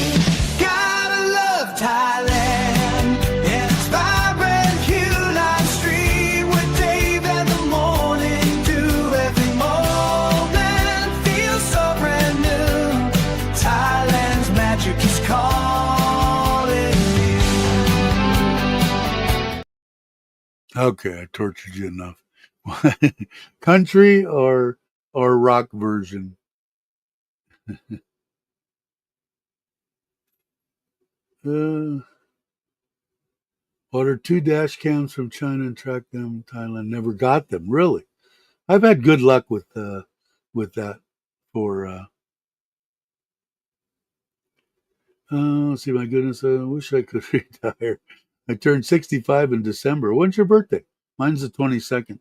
Gotta love Thailand and its vibrant hue. Live stream with Dave and the morning dew. Every moment feels so brand new. Thailand's magic is calling you. Okay, I tortured you enough. Country or rock version? Ordered 2 dash cams from China and tracked them in Thailand. Never got them. Really? I've had good luck with that. For let's see. My goodness, I wish I could retire. I turned 65 in December. When's your birthday? Mine's the 22nd.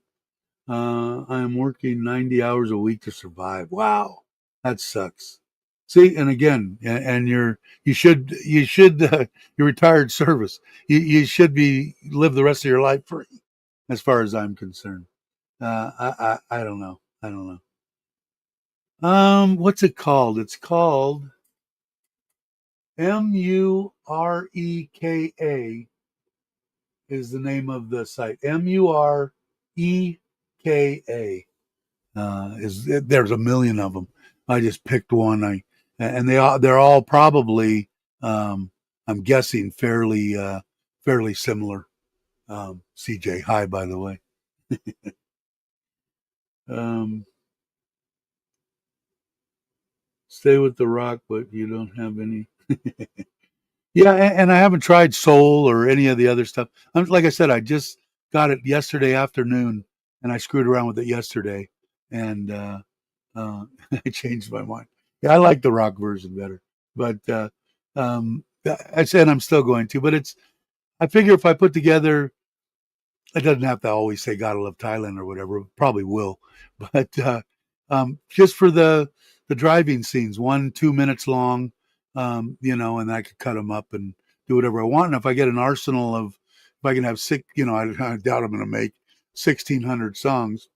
I am working 90 hours a week to survive. Wow, that sucks. See, and again, and you should your retired service. You should live the rest of your life free, as far as I'm concerned. I don't know. I don't know. What's it called? It's called Mureka is the name of the site. Mureka is there's a million of them. I just picked one. And they're all probably I'm guessing fairly similar. CJ, hi by the way. Um, stay with the rock, but you don't have any. Yeah, and I haven't tried Soul or any of the other stuff. Like I said, I just got it yesterday afternoon, and I screwed around with it yesterday, and I changed my mind. Yeah, I like the rock version better, but I said I'm still going to. But it's I figure if I put together, it doesn't have to always say "Gotta Love Thailand" or whatever. It probably will, but just for the driving scenes, 1-2 minutes long, and I could cut them up and do whatever I want. And if I get an arsenal of, if I can have six, I doubt I'm going to make 1,600 songs.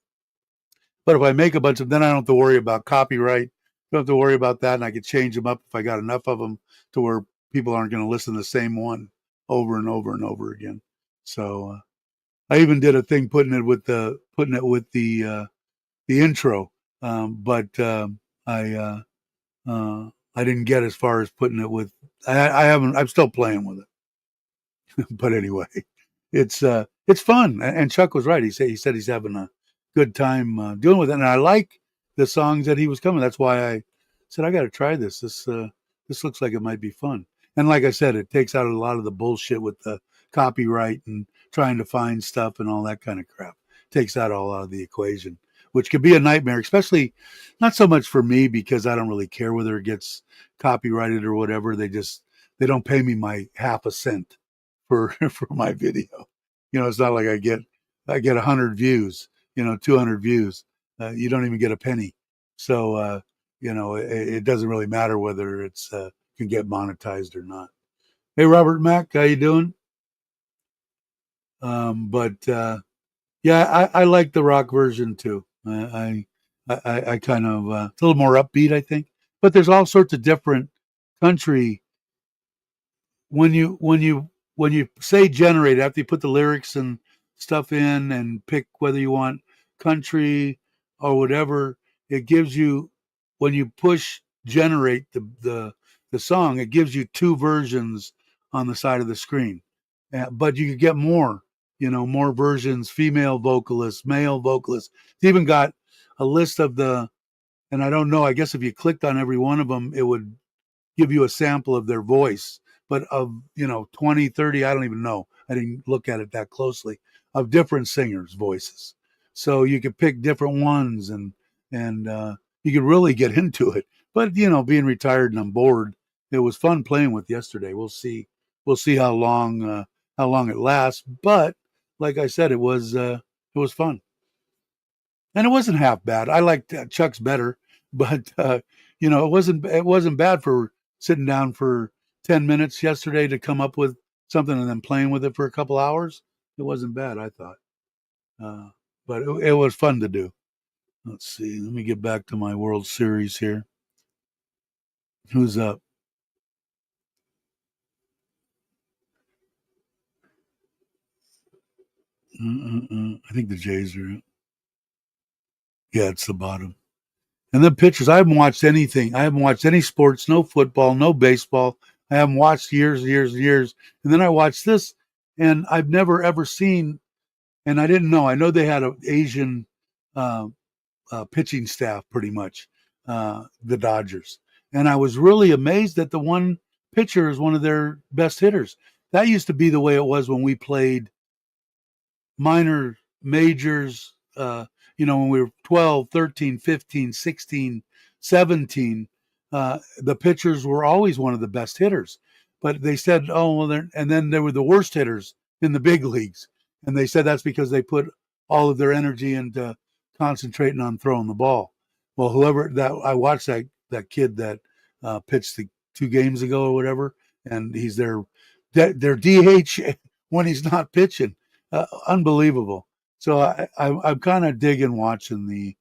But if I make a bunch of, then I don't have to worry about copyright. Don't have to worry about that, and I could change them up if I got enough of them to where people aren't going to listen to the same one over and over and over again. So I even did a thing putting it with the intro, but I didn't get as far as putting it with. I haven't. I'm still playing with it, but anyway, it's fun. And Chuck was right. He said he's having a good time doing with it, and I like the songs that he was coming. That's why I said I got to try this. This looks like it might be fun. And like I said, it takes out a lot of the bullshit with the copyright and trying to find stuff and all that kind of crap. Takes that all out of the equation, which could be a nightmare, especially not so much for me because I don't really care whether it gets copyrighted or whatever. They don't pay me my half a cent for for my video. It's not like I get 100 views, 200 views. You don't even get a penny. So it doesn't really matter whether it's can get monetized or not. Hey, Robert Mack, how you doing? But yeah, I like the rock version too. I kind of it's a little more upbeat, I think. But there's all sorts of different country when you say generate after you put the lyrics and stuff in and pick whether you want country or whatever. It gives you, when you push generate the song, it gives you two versions on the side of the screen. But you could get more versions, female vocalists, male vocalists. It's even got a list of and I don't know, I guess if you clicked on every one of them, it would give you a sample of their voice, but of 20, 30, I don't even know, I didn't look at it that closely, of different singers voices. So you could pick different ones, and you could really get into it. But being retired and I'm bored, it was fun playing with yesterday. We'll see how long it lasts, but like I said, it was fun, and it wasn't half bad. I liked Chuck's better, but it wasn't bad for sitting down for 10 minutes yesterday to come up with something and then playing with it for a couple hours. It wasn't bad, I thought, uh, but it was fun to do. Let's see. Let me get back to my World Series here. Who's up? I think the Jays are. Yeah, it's the bottom. And the pitchers, I haven't watched anything. I haven't watched any sports, no football, no baseball. I haven't watched years, years, years. And then I watched this, and I've never ever seen, and I didn't know. I know they had an Asian uh, pitching staff, pretty much, the Dodgers. And I was really amazed that the one pitcher is one of their best hitters. That used to be the way it was when we played minor majors, when we were 12, 13, 15, 16, 17, the pitchers were always one of the best hitters. But they said, oh, well, and then they were the worst hitters in the big leagues. And they said that's because they put all of their energy into concentrating on throwing the ball. Well, whoever that, I watched that kid that pitched the 2 games ago or whatever, and he's their DH when he's not pitching. Unbelievable. So I'm kind of digging watching the.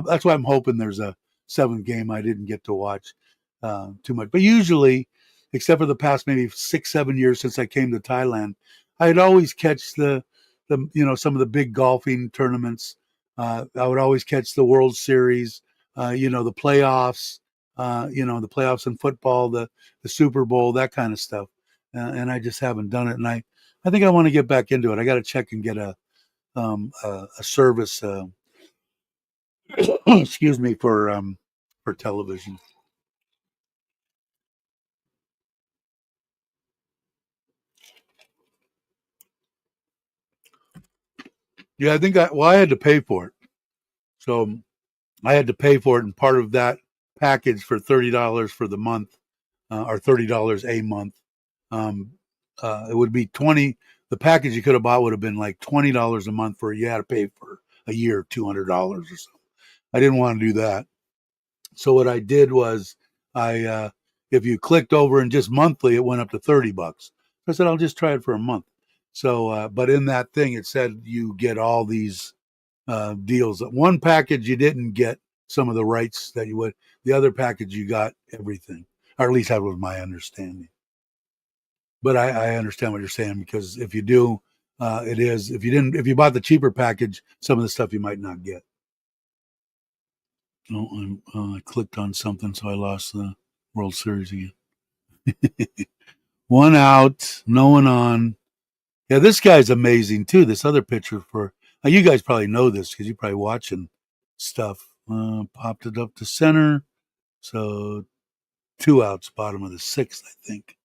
That's why I'm hoping there's a seventh game I didn't get to watch too much. But usually, except for the past maybe 6-7 years since I came to Thailand, I'd always catch the some of the big golfing tournaments. I would always catch the World Series, the playoffs, the playoffs in football, the Super Bowl, that kind of stuff. And I just haven't done it. And I think I want to get back into it. I got to check and get a service, excuse me, for television. Yeah, I think I had to pay for it. So I had to pay for it, and part of that package for $30 for the month, or $30 a month, um, it would be 20. The package you could have bought would have been like $20 a month for it. You had to pay for a year, $200 or so. I didn't want to do that. So what I did was if you clicked over and just monthly, it went up to $30. I said, I'll just try it for a month. So, but in that thing, it said you get all these deals. One package, you didn't get some of the rights that you would. The other package, you got everything, or at least that was my understanding. But I understand what you're saying, because if you do, it is. If you bought the cheaper package, some of the stuff you might not get. Oh, I clicked on something, so I lost the World Series again. One out, no one on. Yeah, this guy's amazing too. This other picture you guys probably know this because you're probably watching stuff. Popped it up to center, so 2 outs, bottom of the sixth, I think.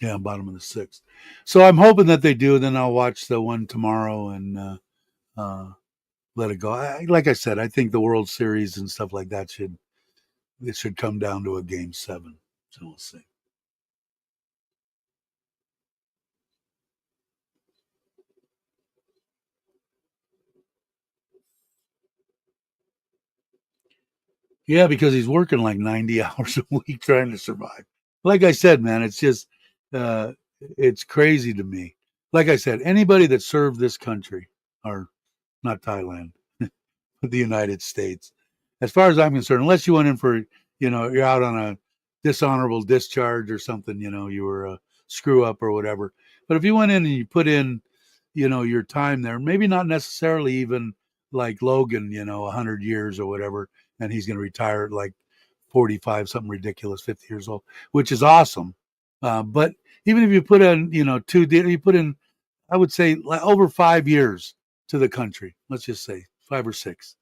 Yeah, bottom of the sixth. So I'm hoping that they do. Then I'll watch the one tomorrow and let it go. Like I said, I think the World Series and stuff like that should come down to a game 7. So we'll see. Yeah, because he's working like 90 hours a week trying to survive. Like I said, man, it's just it's crazy to me. Like I said, anybody that served this country, or not Thailand, but the United States, as far as I'm concerned, unless you went in for, you're out on a dishonorable discharge or something, you were a screw up or whatever. But if you went in and you put in, your time there, maybe not necessarily even like Logan, 100 years or whatever, and he's going to retire at like 45, something ridiculous, 50 years old, which is awesome. But even if you put in, you put in, I would say, like over 5 years to the country, let's just say 5 or 6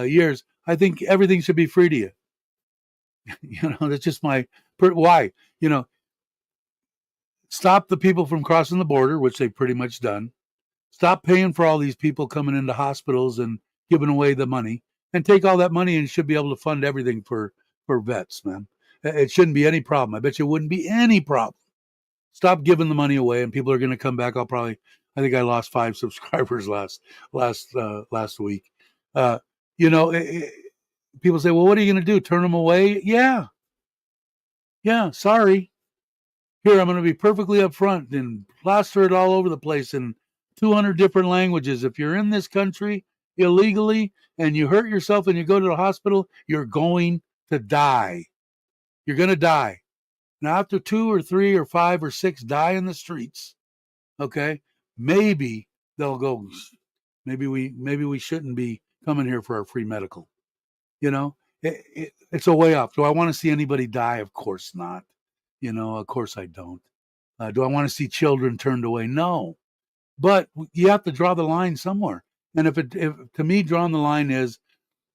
years, I think everything should be free to you. That's just why, stop the people from crossing the border, which they've pretty much done. Stop paying for all these people coming into hospitals and giving away the money, and take all that money and should be able to fund everything for vets, man. It shouldn't be any problem. I bet you it wouldn't be any problem. Stop giving the money away, and people are going to come back. I think I lost 5 subscribers last week. People say, well, what are you going to do? Turn them away? Yeah. Sorry. Here, I'm going to be perfectly upfront and plaster it all over the place in 200 different languages. If you're in this country illegally and you hurt yourself and you go to the hospital, you're going to die. You're going to die. Now, after 2 or 3 or 5 or 6 die in the streets, okay, maybe they'll go, maybe we shouldn't be coming here for our free medical. It's a way off. Do I want to see anybody die? Of course not. Of course I don't. Do I want to see children turned away? No. But you have to draw the line somewhere. And if to me, drawing the line is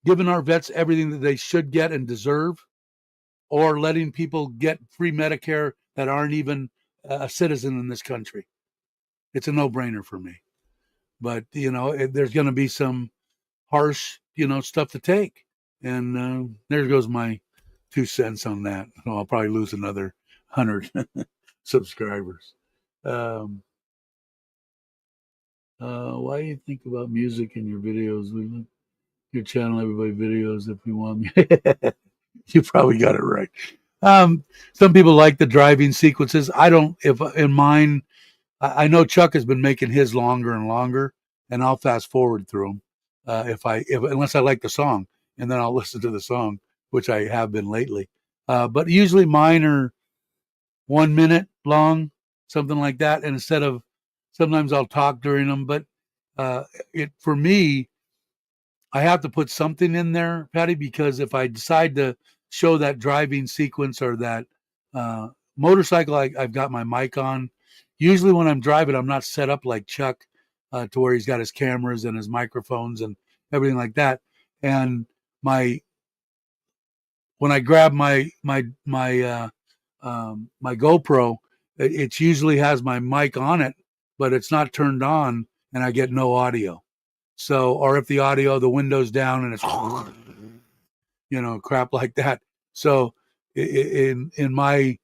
giving our vets everything that they should get and deserve, or letting people get free Medicare that aren't even a citizen in this country. It's a no-brainer for me. But, there's going to be some harsh, stuff to take. And there goes my 2 cents on that. I'll probably lose another 100 subscribers. Why do you think about music in your videos? We look your channel, everybody videos if you want me. You probably got it right. Some people like the driving sequences. I don't. If in mine, I know Chuck has been making his longer and longer. and I'll fast forward through them unless I like the song, and then I'll listen to the song, which I have been lately. But usually mine are 1 minute long, something like that. And instead of, sometimes I'll talk during them, but for me, I have to put something in there, Patty, because if I decide to show that driving sequence or that motorcycle, I've got my mic on. Usually when I'm driving, I'm not set up like Chuck to where he's got his cameras and his microphones and everything like that. And when I grab my GoPro, it usually has my mic on it, but it's not turned on, and I get no audio. So, or if the audio, the window's down and it's, crap like that. So, in my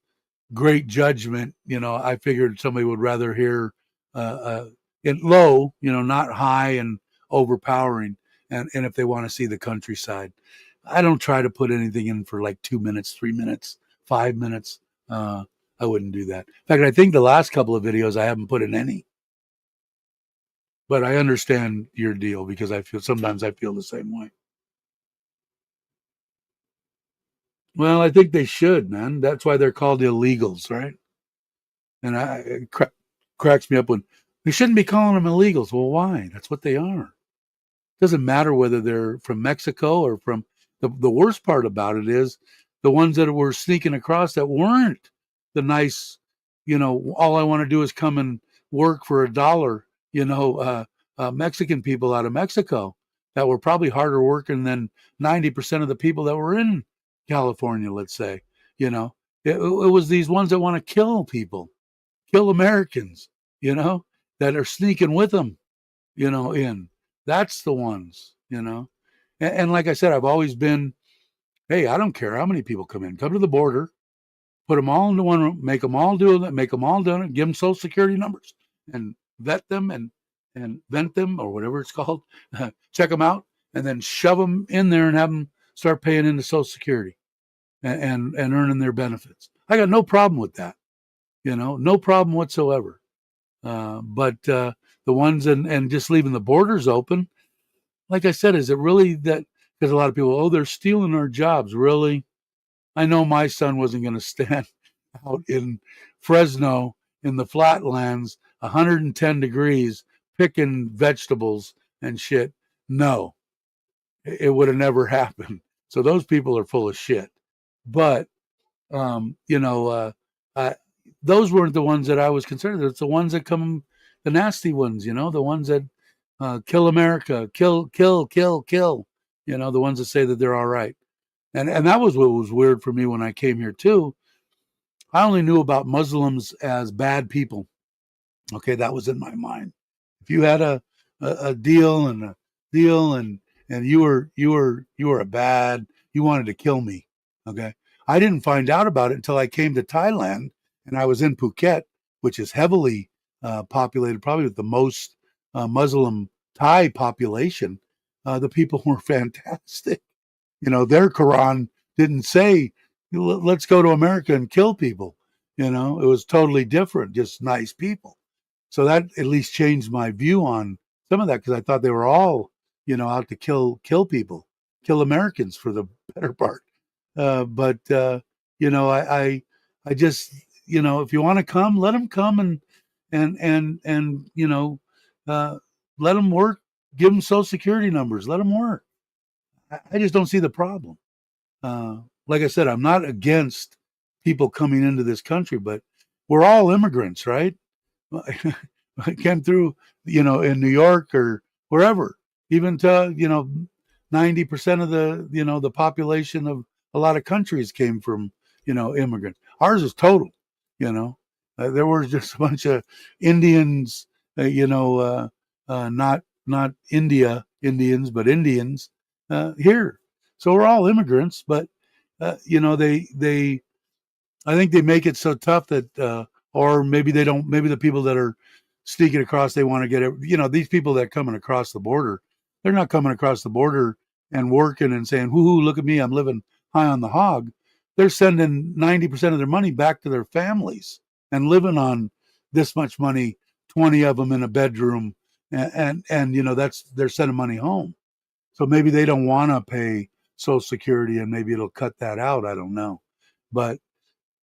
great judgment, I figured somebody would rather hear it low, not high and overpowering, and if they want to see the countryside. I don't try to put anything in for like 2 minutes, 3 minutes, 5 minutes. I wouldn't do that. In fact, I think the last couple of videos I haven't put in any. But I understand your deal because sometimes I feel the same way. Well, I think they should, man. That's why they're called illegals, right? And it cracks me up when we shouldn't be calling them illegals. Well, why? That's what they are. It doesn't matter whether they're from Mexico or from the worst part about it is the ones that were sneaking across that weren't the nice, all I want to do is come and work for $1, Mexican people out of Mexico that were probably harder working than 90% of the people that were in California, let's say. It was these ones that want to kill people, kill Americans, that are sneaking with them, in. That's the ones, And like I said, I've always been, hey, I don't care how many people come in. Come to the border, put them all into one room, make them all do it, give them Social Security numbers, and vet them and vent them or whatever it's called, check them out, and then shove them in there and have them start paying into Social Security and earning their benefits. I got no problem with that, no problem whatsoever. But the ones and just leaving the borders open, like I said, is it really that? Because a lot of people, they're stealing our jobs. Really? I know my son wasn't going to stand out in Fresno in the flatlands, 110 degrees, picking vegetables and shit. No, it would have never happened. So those people are full of shit. But, those weren't the ones that I was concerned with. It's the ones that come, the nasty ones, the ones that kill America, kill, the ones that say that they're all right. And that was what was weird for me when I came here too. I only knew about Muslims as bad people. Okay, that was in my mind. If you had a deal and you were a bad, you wanted to kill me. Okay, I didn't find out about it until I came to Thailand, and I was in Phuket, which is heavily populated, probably with the most Muslim Thai population. The people were fantastic. Their Quran didn't say, let's go to America and kill people. It was totally different, just nice people. So that at least changed my view on some of that, because I thought they were all, out to kill people, kill Americans for the better part. But I just, if you want to come, let them come and let them work, give them Social Security numbers, let them work. I just don't see the problem. Like I said, I'm not against people coming into this country, but we're all immigrants, right? I came through, in New York or wherever, even to, 90% of the population of a lot of countries came from, immigrants. Ours is total, there were just a bunch of Indians, not Indians, but Indians here. So we're all immigrants, but they I think they make it so tough that or maybe they don't, maybe the people that are sneaking across, they want to get it, these people that are coming across the border, they're not coming across the border and working and saying, whoo, look at me, I'm living high on the hog. They're sending 90% of their money back to their families and living on this much money, 20 of them in a bedroom and they're sending money home. So maybe they don't want to pay Social Security, and maybe it'll cut that out. I don't know, but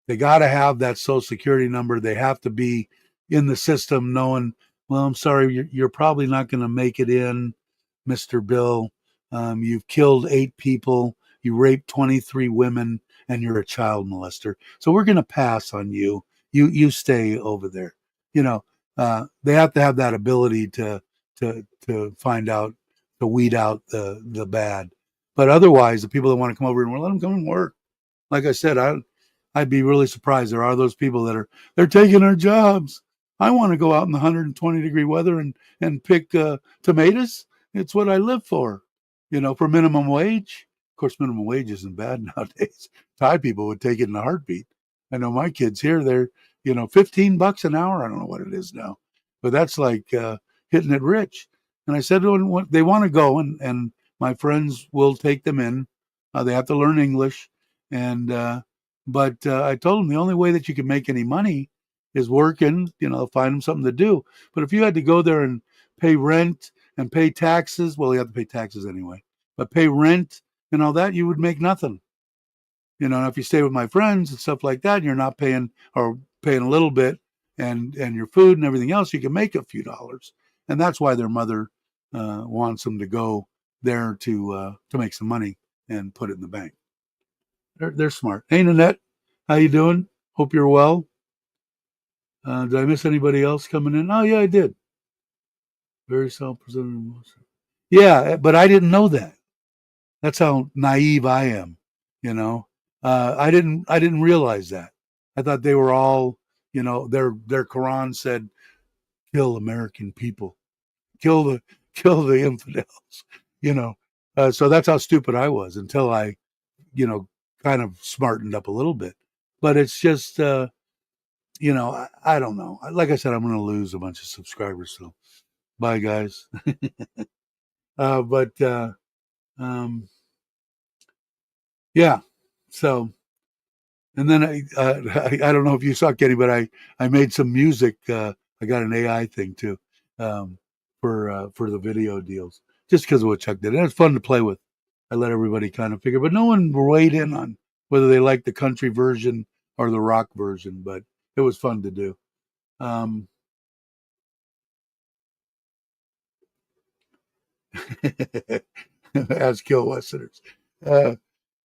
they got to have that Social Security number. They have to be in the system knowing, well, I'm sorry, you're probably not going to make it in, Mr. Bill. You've killed 8 people, you raped 23 women, and you're a child molester. So we're going to pass on you. You stay over there. They have to have that ability to find out, to weed out the bad. But otherwise, the people that want to come over and let them come and work. Like I said, I'd be really surprised. There are those people that they're taking our jobs. I want to go out in the 120-degree weather and pick tomatoes. It's what I live for, for minimum wage. Of course, minimum wage isn't bad nowadays. Thai people would take it in a heartbeat. I know my kids here, they're, $15 an hour. I don't know what it is now, but that's like hitting it rich. And I said, when they want to go, and my friends will take them in. They have to learn English. But I told them the only way that you can make any money is working, find them something to do. But if you had to go there and pay rent and pay taxes, well, you have to pay taxes anyway, but pay rent and all that, you would make nothing. If you stay with my friends and stuff like that, and you're not paying, or paying a little bit, and your food and everything else, you can make a few dollars. And that's why their mother wants them to go there to make some money and put it in the bank. They're smart. Hey, Nanette, how you doing? Hope you're well. Did I miss anybody else coming in? Oh, yeah, I did. Very self-presented. Yeah, but I didn't know that. That's how naive I am. I didn't realize that. I thought they were all, their Quran said, kill American people, kill the infidels. So that's how stupid I was until I, kind of smartened up a little bit. But it's just, I don't know. Like I said, I'm going to lose a bunch of subscribers. So bye, guys. Yeah. So, and then I don't know if you saw, Kenny, but I made some music. I got an AI thing too, for the video deals, just because of what Chuck did. And it's fun to play with. I let everybody kind of figure, but no one weighed in on whether they liked the country version or the rock version, but it was fun to do. As Kill Westerners.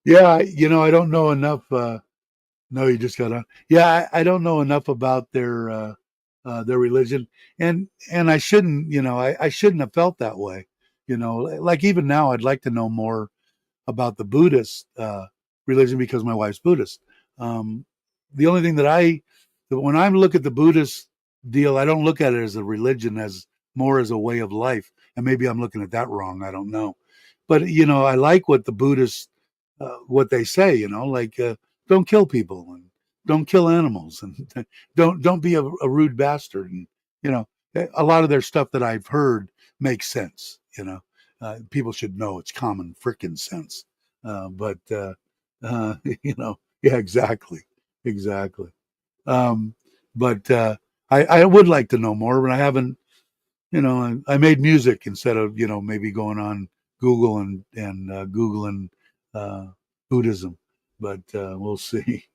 Yeah, I don't know enough. No, you just got on. Yeah, I don't know enough about their religion, and I shouldn't, I shouldn't have felt that way. Like even now, I'd like to know more about the Buddhist religion because my wife's Buddhist. The only thing when I look at the Buddhist deal, I don't look at it as a religion, as more as a way of life. And maybe I'm looking at that wrong. I don't know. But, I like what the Buddhists, what they say, like don't kill people and don't kill animals and don't be a rude bastard. And, a lot of their stuff that I've heard makes sense. People should know it's common frickin' sense. Yeah, exactly. But I would like to know more, but I haven't, I made music instead of, maybe going on Google and Googling Buddhism, but we'll see.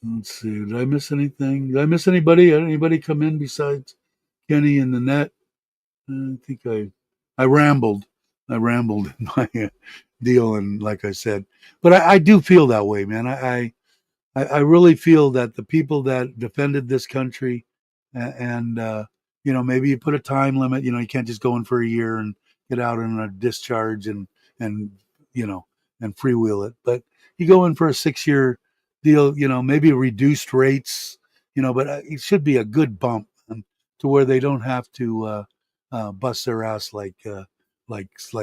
Let's see. Did I miss anything? Did I miss anybody? Did anybody come in besides Kenny and Nanette? I think I rambled. I rambled in my deal, and like I said, but I do feel that way, man. I really feel that the people that defended this country, and maybe you put a time limit. You can't just go in for a year and get out on a discharge and and freewheel it. But you go in for a 6-year deal. Maybe reduced rates. But it should be a good bump to where they don't have to bust their ass like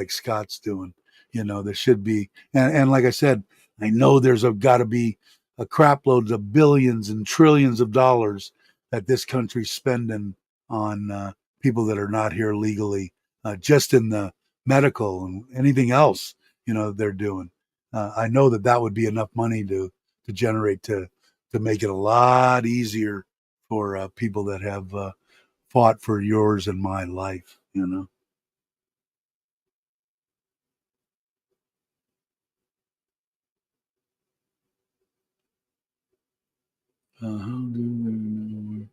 Scott's doing. There should be, and like I said, I know there's got to be a crap load of billions and trillions of dollars that this country's spending on people that are not here legally, just in the medical and anything else, they're doing. I know that would be enough money to to generate to make it a lot easier for people that have fought for yours and my life, you know. How do they know where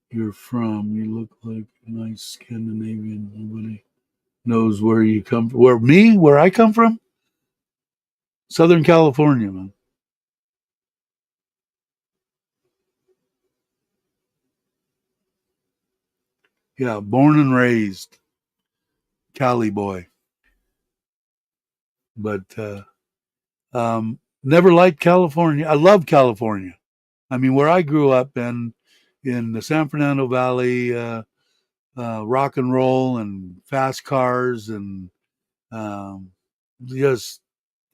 you're from? You look like a nice Scandinavian. Nobody knows where you come from. Where I come from? Southern California, man. Yeah, born and raised Cali boy. But never liked California. I love California. I mean, where I grew up in the San Fernando Valley, rock and roll and fast cars, and just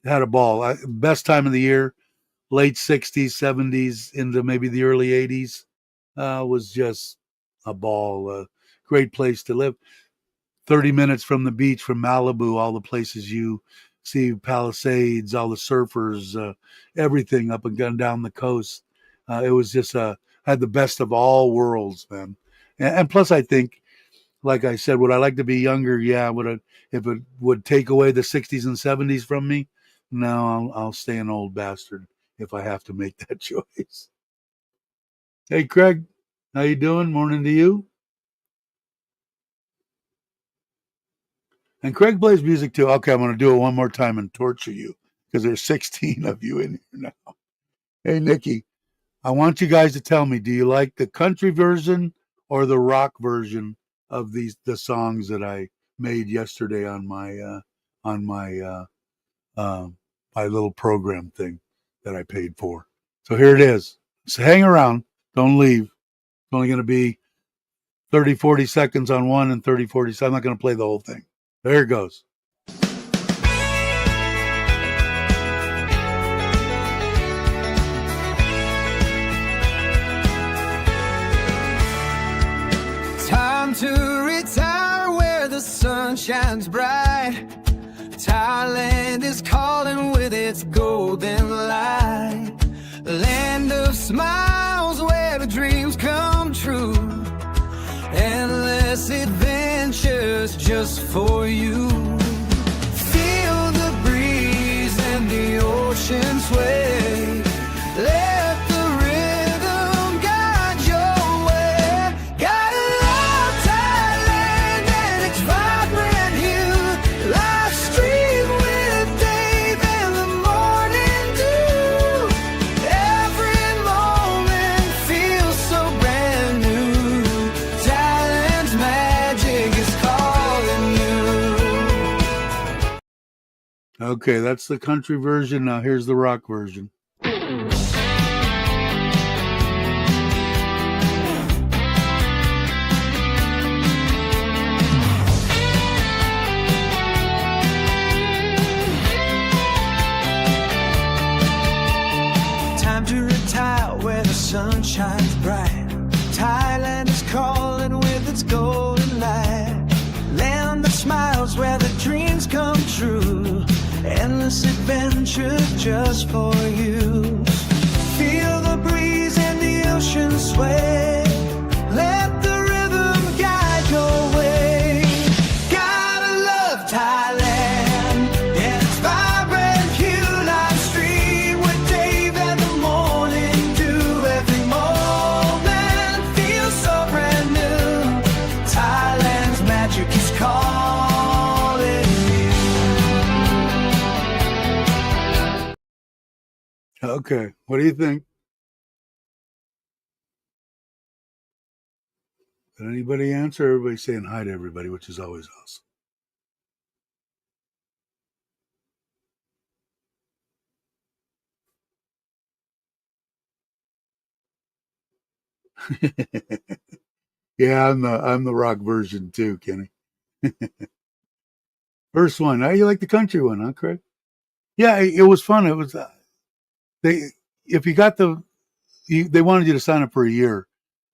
had a ball. Best time of the year, late 60s, 70s into maybe the early 80s, was just a ball. A great place to live. 30 minutes from the beach, from Malibu, all the places you see, Palisades, all the surfers, everything up and down the coast. It was just had the best of all worlds, man. And plus, I think, like I said, would I like to be younger? Yeah. If it would take away the 60s and 70s from me? No, I'll stay an old bastard if I have to make that choice. Hey, Craig, how you doing? Morning to you. And Craig plays music too. Okay, I'm going to do it one more time and torture you because there's 16 of you in here now. Hey, Nikki, I want you guys to tell me, do you like the country version or the rock version of the songs that I made yesterday on my my little program thing that I paid for? So here it is. So hang around. Don't leave. It's only going to be 30, 40 seconds on one and 30, 40 seconds. I'm not going to play the whole thing. There it goes. Time to retire where the sun shines bright. Thailand is calling with its golden light. Land of smiles where the dreams come true. Endless adventures just for you. Feel the breeze and the ocean sway. Let the rhythm guide your way. Gotta love Thailand and its vibrant hue. Live stream with Dave and the morning dew. Every moment feels so brand new. Thailand's magic is calling you. Okay, that's the country version. Now here's the rock version. Time to retire where the sun shines bright. Thailand is calling with its golden light. Land that smiles where the dreams come true. Endless adventures just for you. Feel the breeze and the ocean sway. Let the rhythm guide your way. Gotta love Thailand and its vibrant hue. Live stream with Dave and the morning dew. Every moment feels so brand new. Thailand's magic is calling you. Okay, what do you think? Did anybody answer? Everybody's saying hi to everybody, which is always awesome. Yeah, I'm the rock version too, Kenny. First one. How you like the country one, huh, Craig? Yeah, it was fun. It was they if you got they wanted you to sign up for a year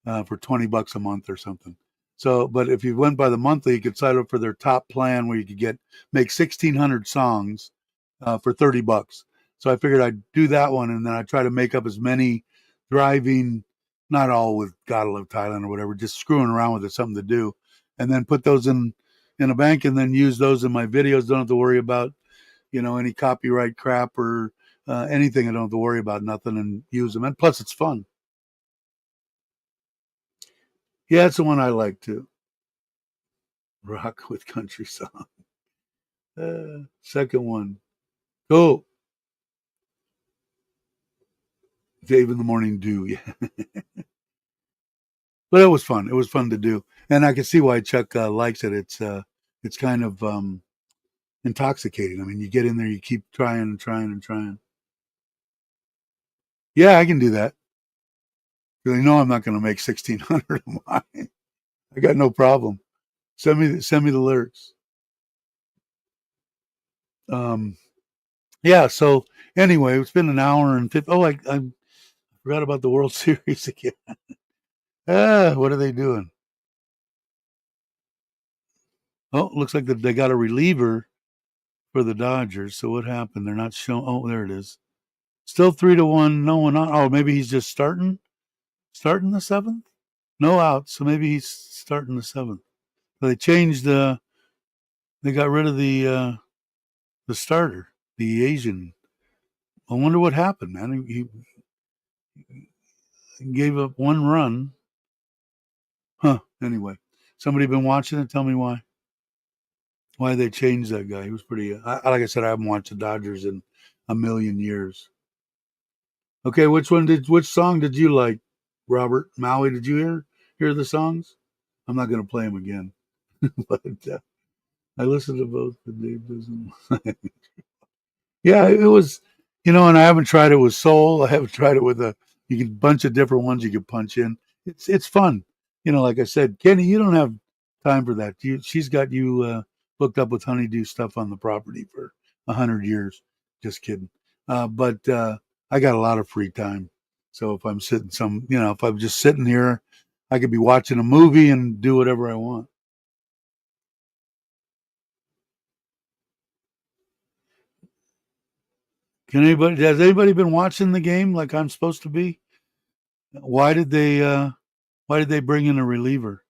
for $20 a month or something. So, but if you went by the monthly, you could sign up for their top plan where you could make 1,600 songs for $30. So I figured I'd do that one, and then I try to make up as many driving, not all with Gotta Love Thailand or whatever, just screwing around with it, something to do, and then put those in a bank, and then use those in my videos. Don't have to worry about any copyright crap or anything. I don't have to worry about nothing, and use them. And plus, it's fun. Yeah, it's the one I like too. Rock with country song. Second one. Go. Dave in the Morning Dew. Yeah. But it was fun. It was fun to do. And I can see why Chuck likes it. It's kind of intoxicating. I mean, you get in there, you keep trying and trying and trying. Yeah, I can do that. Because I know I'm not going to make 1,600 of mine. I got no problem. Send me the lyrics. Yeah. So anyway, it's been an hour and 50. Oh, I forgot about the World Series again. What are they doing? Oh, looks like they got a reliever for the Dodgers. So what happened? They're not showing. Oh, there it is. Still 3-1. No one on. Oh, maybe he's just starting the seventh. No outs, so maybe he's starting the seventh. So they changed the. They got rid of the starter, the Asian. I wonder what happened, man. He gave up one run. Huh. Anyway, somebody been watching it? Tell me why. Why they changed that guy? He was pretty. Like I said, I haven't watched the Dodgers in a million years. Okay, which song did you like, Robert Maui? Did you hear the songs? I'm not going to play them again, but I listened to both the Dave Business. Yeah, it was, and I haven't tried it with soul. I haven't tried it with you can bunch of different ones you can punch in. It's fun. Like I said, Kenny, you don't have time for that. She's got you booked up with honeydew stuff on the property for 100 years. Just kidding. But I got a lot of free time. So if I'm if I'm just sitting here, I could be watching a movie and do whatever I want. Has anybody been watching the game like I'm supposed to be? Why did they bring in a reliever?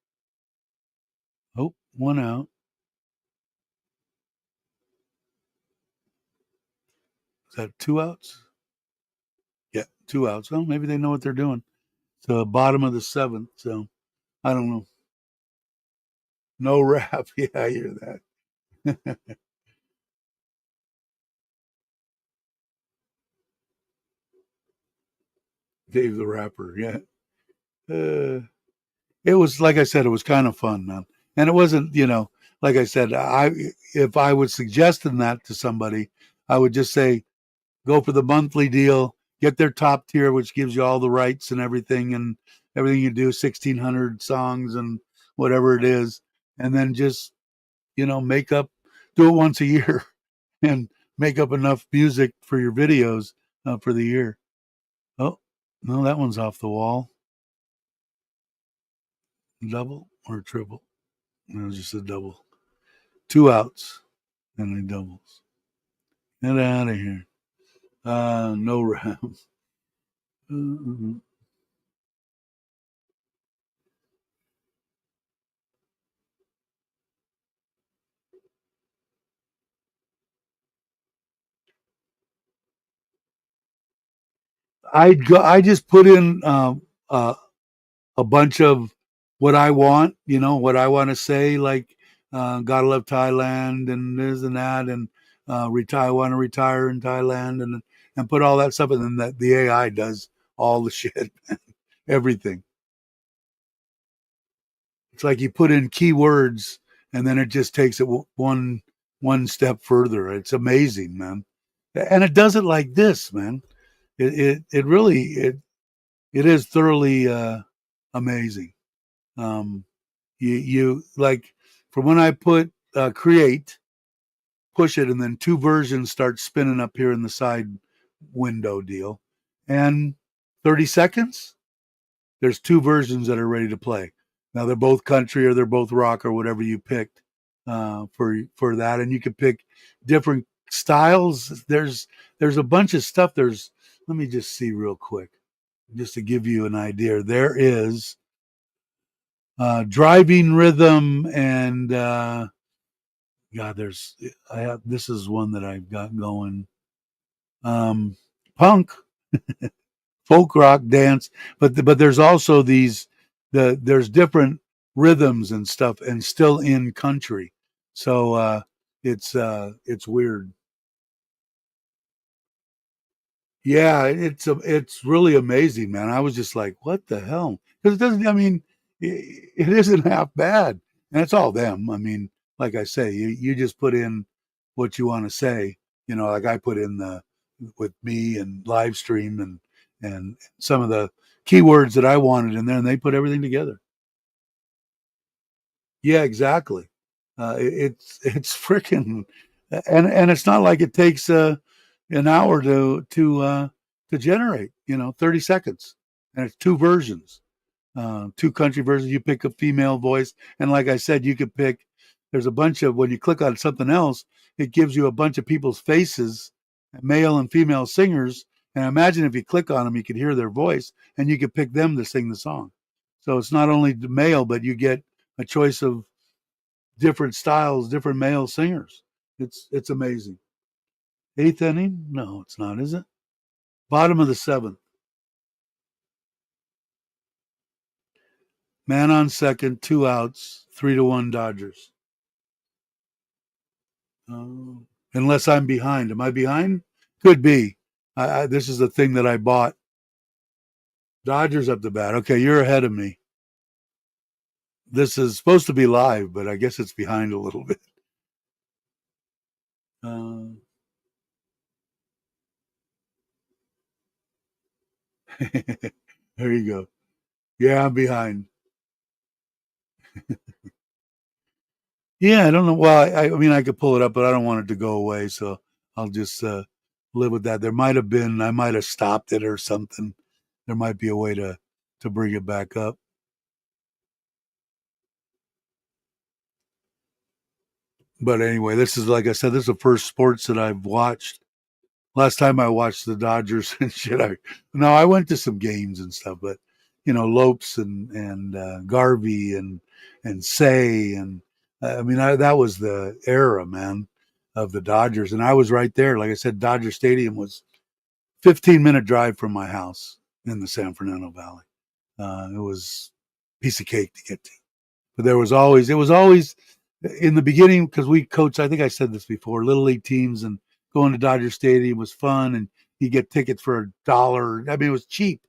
Oh, one out. Is that two outs? Yeah, two outs. Well, maybe they know what they're doing. It's the bottom of the seventh, so I don't know. No rap. Yeah, I hear that. Dave the Rapper. Yeah. It was, like I said, it was kind of fun, man. And it wasn't, like I said, if I was suggesting that to somebody, I would just say, go for the monthly deal, get their top tier, which gives you all the rights and everything you do, 1,600 songs and whatever it is, and then just do it once a year and make up enough music for your videos for the year. Oh no, that one's off the wall. Double or triple? No, just a double. Two outs and he doubles. Get out of here. No rounds. I just put in a bunch of what I want, what I want to say, like gotta love Thailand and this and that, and retire. I want to retire in Thailand, and put all that stuff, and then the AI does all the shit, everything. It's like you put in keywords, and then it just takes it one step further. It's amazing, man, and it does it like this, man. It really it is thoroughly amazing. You like, from when I put create, push it, and then two versions start spinning up here in the side window deal, and 30 seconds, there's two versions that are ready to play. Now they're both country or they're both rock or whatever you picked for that, and you could pick different styles. There's a bunch of stuff. Let me just see real quick, just to give you an idea. There is driving rhythm and God. This is one that I've got going. Punk, folk rock, dance, but there's also there's different rhythms and stuff, and still in country. So it's weird. Yeah, it's really amazing, man. I was just like, what the hell? Because it doesn't. I mean, it isn't half bad, and it's all them. I mean, like I say, you just put in what you want to say. Like I put in the with me and live stream and some of the keywords that I wanted in there, and they put everything together. Yeah, exactly. It's freaking, and it's not like it takes an hour to generate. 30 seconds, and it's two versions, two country versions. You pick a female voice, and like I said, you could pick. There's a bunch of when you click on something else, it gives you a bunch of people's faces, male and female singers. And imagine if you click on them, you could hear their voice, and you could pick them to sing the song. So it's not only the male, but you get a choice of different styles, different male singers. It's amazing. Eighth inning? No, it's not, is it? Bottom of the seventh. Man on second, 2 outs, 3-1 Dodgers. Uh, Unless I'm behind. Am I behind? Could be. This is the thing that I bought. Dodgers up the bat. Okay, you're ahead of me. This is supposed to be live, but I guess it's behind a little bit. Uh, there you go. Yeah, I'm behind. Yeah, I don't know. Well, I mean, I could pull it up, but I don't want it to go away, so I'll just live with that. There might have been, I might have stopped it or something. There might be a way to bring it back up. But anyway, this is like I said, this is the first sports that I've watched. Last time I watched the Dodgers and shit. I went to some games and stuff, but Lopes and Garvey and Say and I mean that was the era, man, of the Dodgers, and I was right there. Like I said, Dodger Stadium was 15-minute drive from my house in the San Fernando Valley. It was a piece of cake to get to. But it was always in the beginning because we coached, I think I said this before, little league teams, and going to Dodger Stadium was fun. And you get tickets for $1. I mean, it was cheap.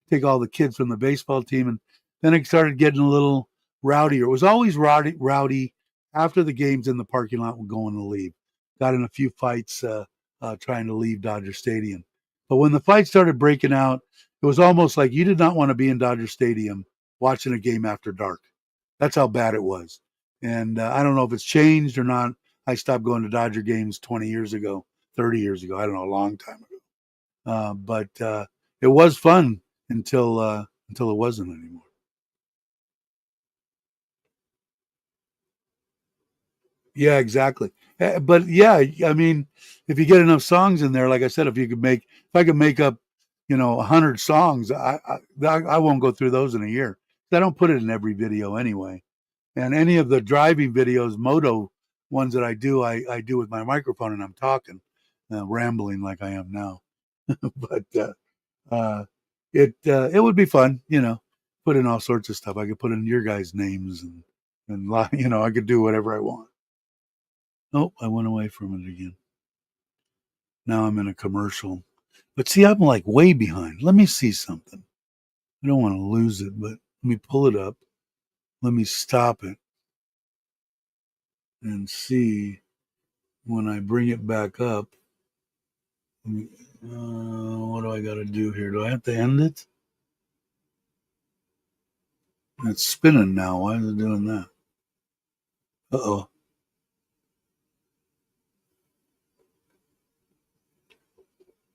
Take all the kids from the baseball team. And then it started getting a little rowdier. It was always rowdy after the games in the parking lot were going to leave. Got in a few fights trying to leave Dodger Stadium. But when the fight started breaking out, it was almost like you did not want to be in Dodger Stadium watching a game after dark. That's how bad it was. And I don't know if it's changed or not. I stopped going to Dodger games 20 years ago, 30 years ago. I don't know, a long time ago. But it was fun until it wasn't anymore. Yeah, exactly. But yeah, I mean, if you get enough songs in there, like I said, if I could make up, 100 songs, I won't go through those in a year. I don't put it in every video anyway. And any of the driving videos, moto ones that I do with my microphone and I'm talking, rambling like I am now. But uh, it would be fun, put in all sorts of stuff. I could put in your guys' names and I could do whatever I want. Oh, I went away from it again. Now I'm in a commercial. But see, I'm like way behind. Let me see something. I don't want to lose it, but let me pull it up. Let me stop it and see when I bring it back up. What do I got to do here? Do I have to end it? It's spinning now. Why is it doing that? Uh-oh.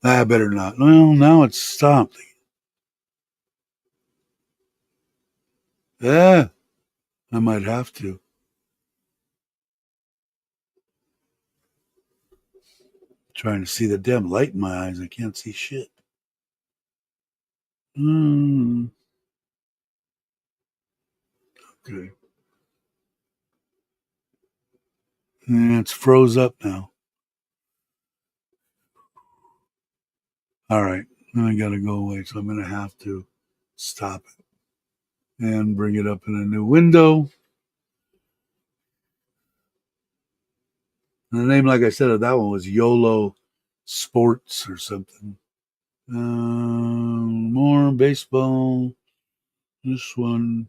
I better not. Well, now it's stopped. Yeah, I might have to. Trying to see the damn light in my eyes. I can't see shit. Okay. Yeah, it's froze up now. All right. Now I got to go away. So I'm going to have to stop it and bring it up in a new window. And the name, like I said, of that one was YOLO Sports or something. More baseball. This one.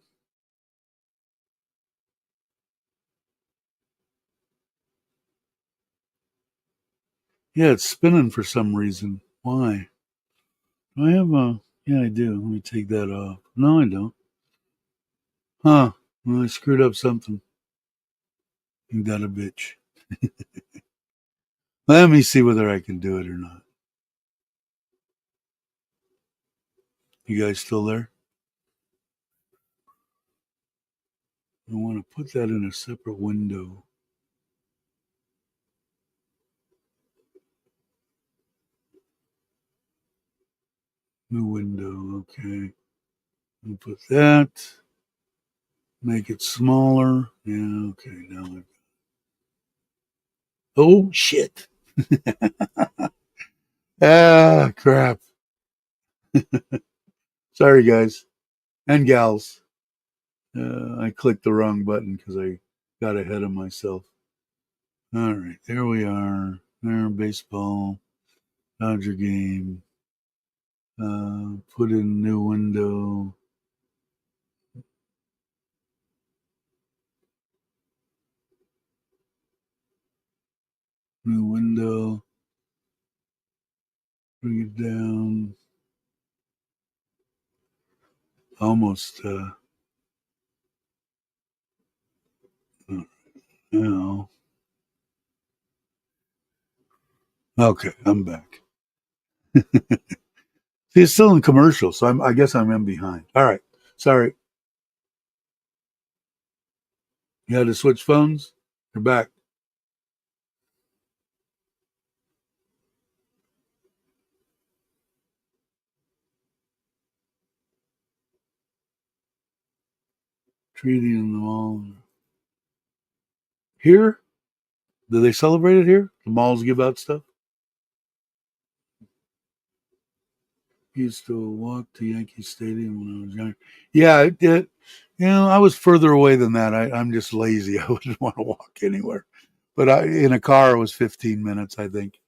Yeah, it's spinning for some reason. Why? Do I have a. Yeah, I do. Let me take that off. No, I don't. Huh. Well, I screwed up something. You got a bitch. Let me see whether I can do it or not. You guys still there? I want to put that in a separate window. New window. Okay. And put that. Make it smaller. Yeah, okay. Now I've. Oh, shit. Ah, crap. Sorry, guys and gals. I clicked the wrong button because I got ahead of myself. All right, there we are. There, baseball, Dodger game. Put in new window. New window. Bring it down. Almost. Now. Okay, I'm back. See, it's still in commercial, so I guess I'm in behind. All right, sorry. You had to switch phones. You're back. Treaty in the mall. Here? Do they celebrate it here? The malls give out stuff? Used to walk to Yankee Stadium when I was young. Yeah, it did. I was further away than that. I'm just lazy. I wouldn't want to walk anywhere. But in a car, it was 15 minutes, I think.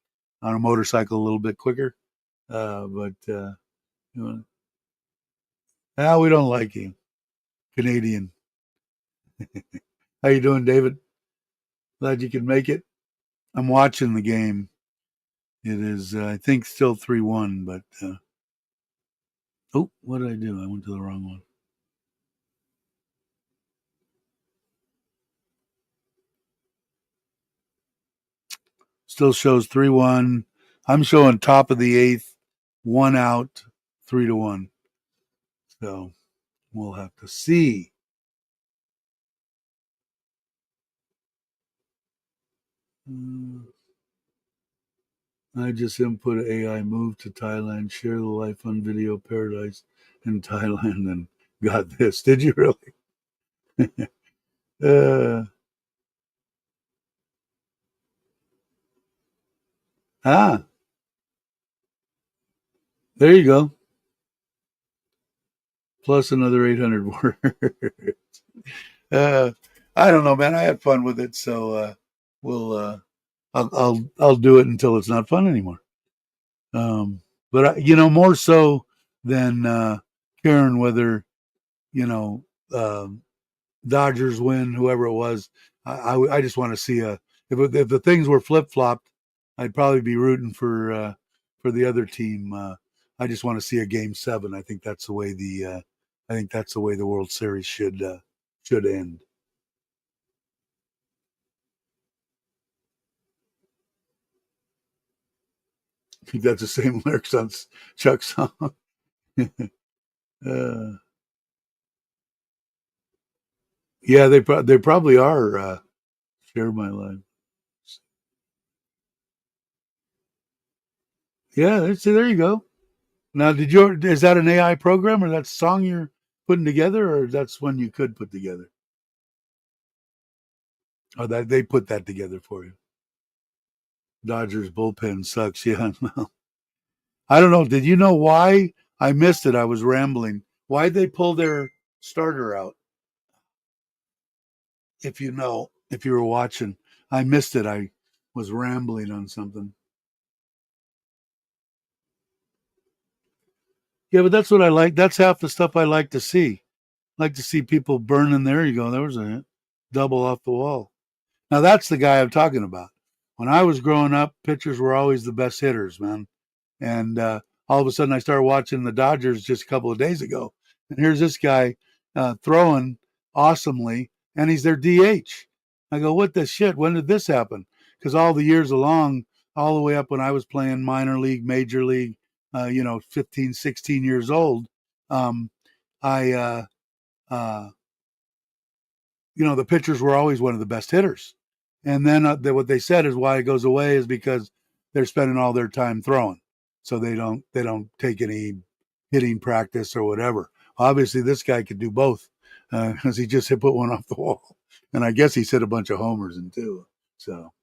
On a motorcycle, a little bit quicker. But we don't like you, Canadian. How you doing, David? Glad you could make it. I'm watching the game. It is, I think, still 3-1. But oh, what did I do? I went to the wrong one. Still shows 3-1. I'm showing top of the eighth, one out, 3-1. So we'll have to see. I just input AI, move to Thailand, share the life on video paradise in Thailand, and got this. Did you really? uh, ah, there you go. Plus another 800 words. uh, I don't know, man. I had fun with it, so we'll. I'll do it until it's not fun anymore. But more so than caring whether you know Dodgers win, whoever it was. I just want to see if the things were flip flopped, I'd probably be rooting for the other team. I just want to see a game 7. I think that's the way the World Series should end. I think that's the same lyrics on Chuck's song. uh, yeah, they probably are. Share my life. Yeah, there you go. Now, is that an AI program or that song you're putting together, or that's one you could put together? Or that they put that together for you? Dodgers bullpen sucks. Yeah, I don't know. Did you know why I missed it? I was rambling. Why'd they pull their starter out? If you know, if you were watching, I missed it. I was rambling on something. Yeah, but that's what I like. That's half the stuff I like to see. I like to see people burning. There you go. There was a double off the wall. Now that's the guy I'm talking about. When I was growing up, pitchers were always the best hitters, man. And all of a sudden, I started watching the Dodgers just a couple of days ago, and here's this guy throwing awesomely, and he's their DH. I go, what the shit? When did this happen? Because all the years along, all the way up when I was playing minor league, major league, 15, 16 years old, um, I, uh, the pitchers were always one of the best hitters. And then what they said is why it goes away is because they're spending all their time throwing, so they don't take any hitting practice or whatever. Obviously, this guy could do both because he just put one off the wall, and I guess he's hit a bunch of homers in too. So,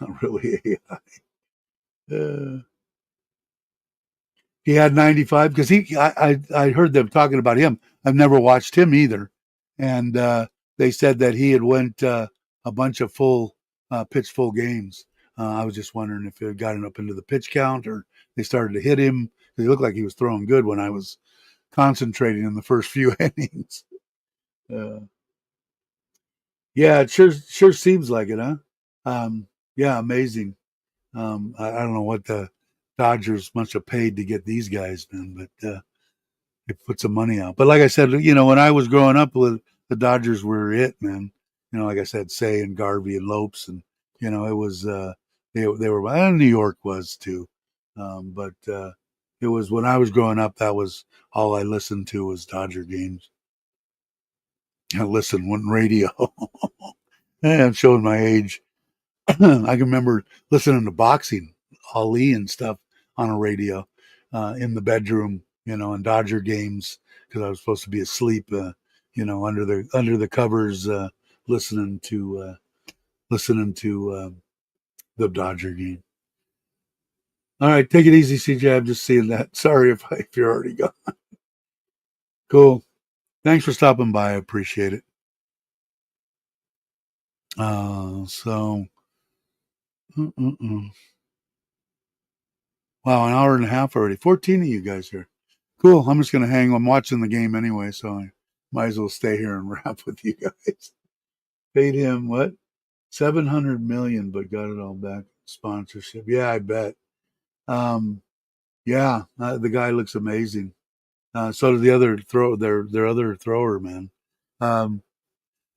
not really AI. He had 95 because I heard them talking about him. I've never watched him either, and they said that he had went a bunch of pitch full games. I was just wondering if it got up into the pitch count or they started to hit him. He looked like he was throwing good when I was concentrating in the first few innings. Uh, yeah, it sure seems like it, huh? Yeah, amazing. I don't know what the Dodgers must have paid to get these guys, man, but they put some money out. But like I said, when I was growing up, the Dodgers were it, man. Like I said, Say and Garvey and Lopes, and it was they were, and New York was too, but it was when I was growing up. That was all I listened to was Dodger games. I listened on radio. I'm showing my age. I can remember listening to boxing, Ali and stuff on a radio in the bedroom, and Dodger games because I was supposed to be asleep, under the covers, listening to the Dodger game. All right, take it easy, CJ. I'm just seeing that. Sorry if you're already gone. Cool. Thanks for stopping by. I appreciate it. So. Wow, an hour and a half already. 14 of you guys here. Cool. I'm just going to hang. I'm watching the game anyway, so I might as well stay here and rap with you guys. Paid him what? 700 million, but got it all back. Sponsorship. Yeah, I bet. Yeah, the guy looks amazing. So does the other their other thrower, man.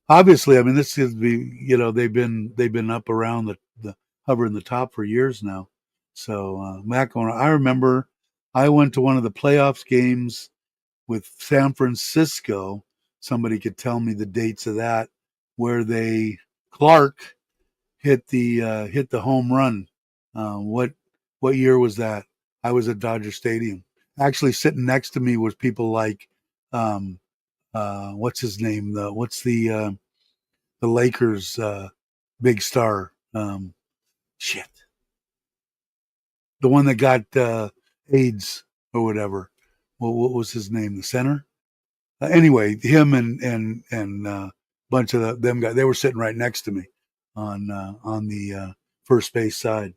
Obviously, I mean, this is they've been up around the hovering the top for years now. So I remember I went to one of the playoffs games with San Francisco. Somebody could tell me the dates of that, where Clark hit the home run. What year was that? I was at Dodger Stadium. Actually, sitting next to me was people like what's his name? What's the Lakers big star? Shit, the one that got AIDS or whatever. What was his name? The center. Anyway, him and bunch of them guys. They were sitting right next to me on the first base side.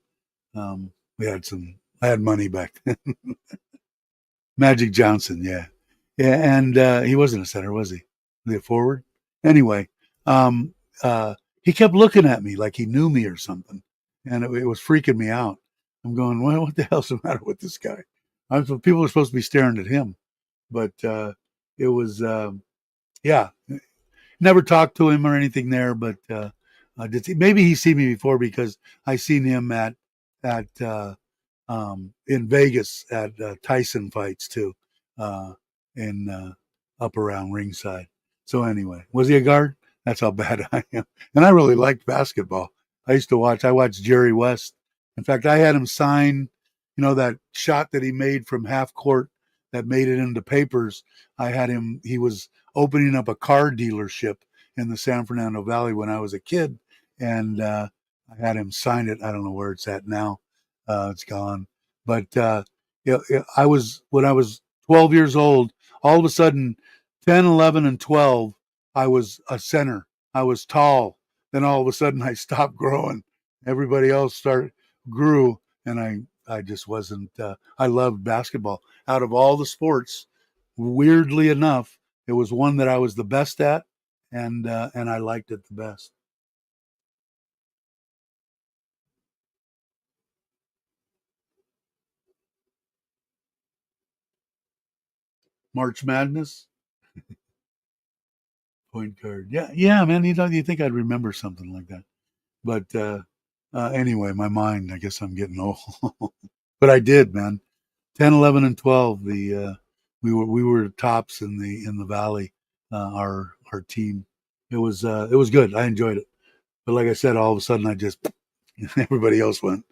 We had I had money back then. Magic Johnson, yeah. Yeah, and he wasn't a center, was he? Was he a forward? Anyway, um, he kept looking at me like he knew me or something, and it was freaking me out. I'm going, well, what the hell's the matter with this guy? People were supposed to be staring at him, but it was, yeah. Never talked to him or anything there, but maybe he's seen me before because I seen him at in Vegas at Tyson fights too, in up around ringside. So anyway, was he a guard? That's how bad I am. And I really liked basketball. I used to watch. I watched Jerry West. In fact, I had him sign, that shot that he made from half court that made it into papers. I had him. He was opening up a car dealership in the San Fernando Valley when I was a kid, and I had him sign it. I don't know where it's at now. It's gone. But I was when I was 12 years old. All of a sudden, 10, 11, and 12, I was a center. I was tall. Then all of a sudden, I stopped growing. Everybody else grew, and I just wasn't. I loved basketball. Out of all the sports, weirdly enough, it was one that I was the best at, and I liked it the best. March Madness, point guard. Yeah, man. You think I'd remember something like that? But anyway, my mind. I guess I'm getting old, but I did, man. 10, 11, and 12. We were tops in the valley. Our team. It was good. I enjoyed it. But like I said, all of a sudden I just everybody else went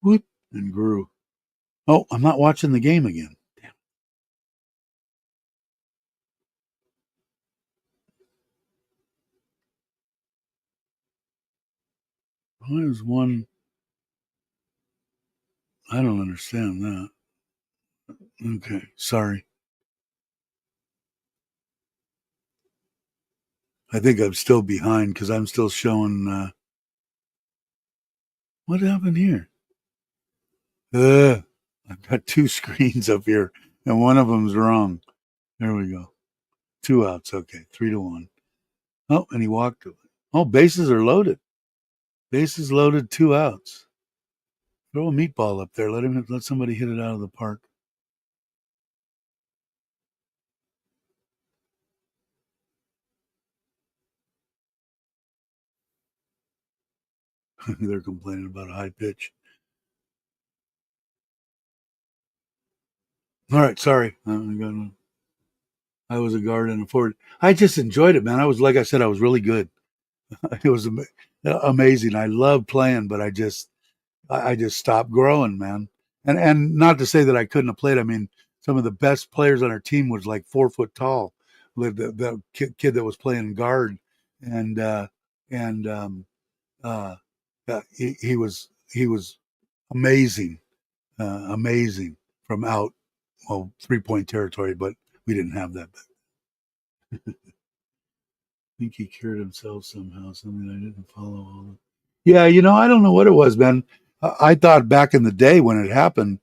whoop and grew. Oh, I'm not watching the game again. Damn. Why is one? I don't understand that. Okay, sorry. I think I'm still behind because I'm still showing. What happened here? I've got two screens up here, and one of them's wrong. There we go. Two outs. Okay, 3-1. Oh, and he walked. Oh, bases are loaded. Bases loaded. Two outs. Throw a meatball up there. Let somebody hit it out of the park. They're complaining about a high pitch. All right, sorry. I was a guard and a forward. I just enjoyed it, man. Like I said, I was really good. It was amazing. I loved playing, but I just stopped growing, man. And not to say that I couldn't have played. I mean, some of the best players on our team was like 4 foot tall. The kid that was playing guard, and and uh, he was amazing, amazing from out 3-point territory, but we didn't have that. I think he cured himself somehow. Something I didn't follow all of. Yeah, I don't know what it was, man. I thought back in the day when it happened,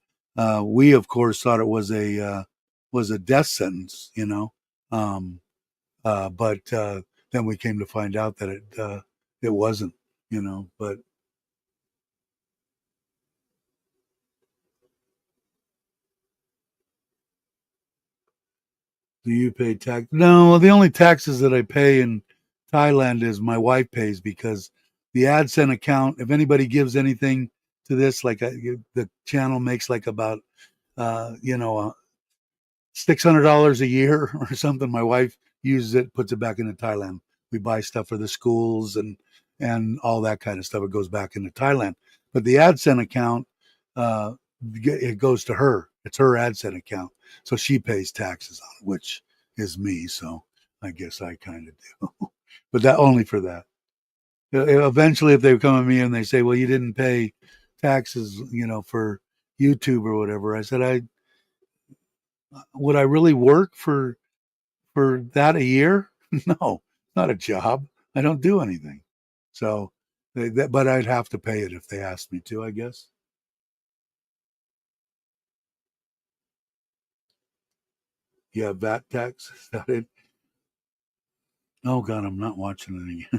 we of course thought it was a death sentence, um, but then we came to find out that it wasn't, But do you pay tax? No, the only taxes that I pay in Thailand is my wife pays because the AdSense account. If anybody gives anything to this, like the channel makes like about uh, you know $600 a year or something. My wife uses it, puts it back into Thailand. We buy stuff for the schools and all that kind of stuff. It goes back into Thailand. But the AdSense account, uh, it goes to her. It's her AdSense account, so she pays taxes on it, which is me. So I guess I kind of do, but that only for that. Eventually, if they come to me and they say, "Well, you didn't pay taxes, for YouTube or whatever," I said, "I would I really work for that a year? No, not a job. I don't do anything. So, but I'd have to pay it if they asked me to, I guess. Yeah, VAT tax. Is that it? Oh God, I'm not watching it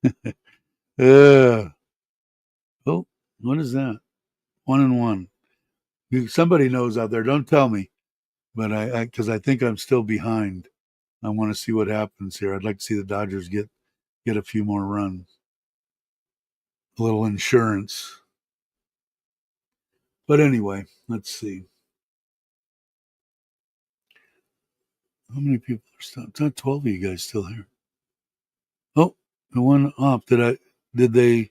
again. Oh, what is that? 1-1. Somebody knows out there. Don't tell me, but because I think I'm still behind. I want to see what happens here. I'd like to see the Dodgers get a few more runs, a little insurance. But anyway, let's see. How many people are still? It's not 12 of you guys still here. Oh, the one off. Did they?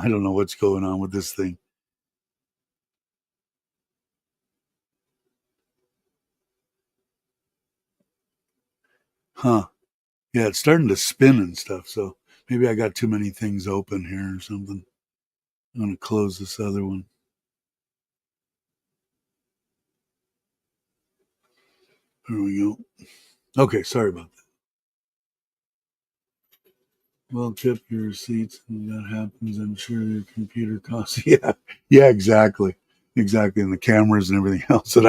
I don't know what's going on with this thing. Huh. Yeah, it's starting to spin and stuff. So maybe I got too many things open here or something. I'm going to close this other one. There we go. Okay, sorry about that. Well, tip your receipts, and that happens. I'm sure your computer costs. Yeah, yeah, exactly, exactly. And the cameras and everything else that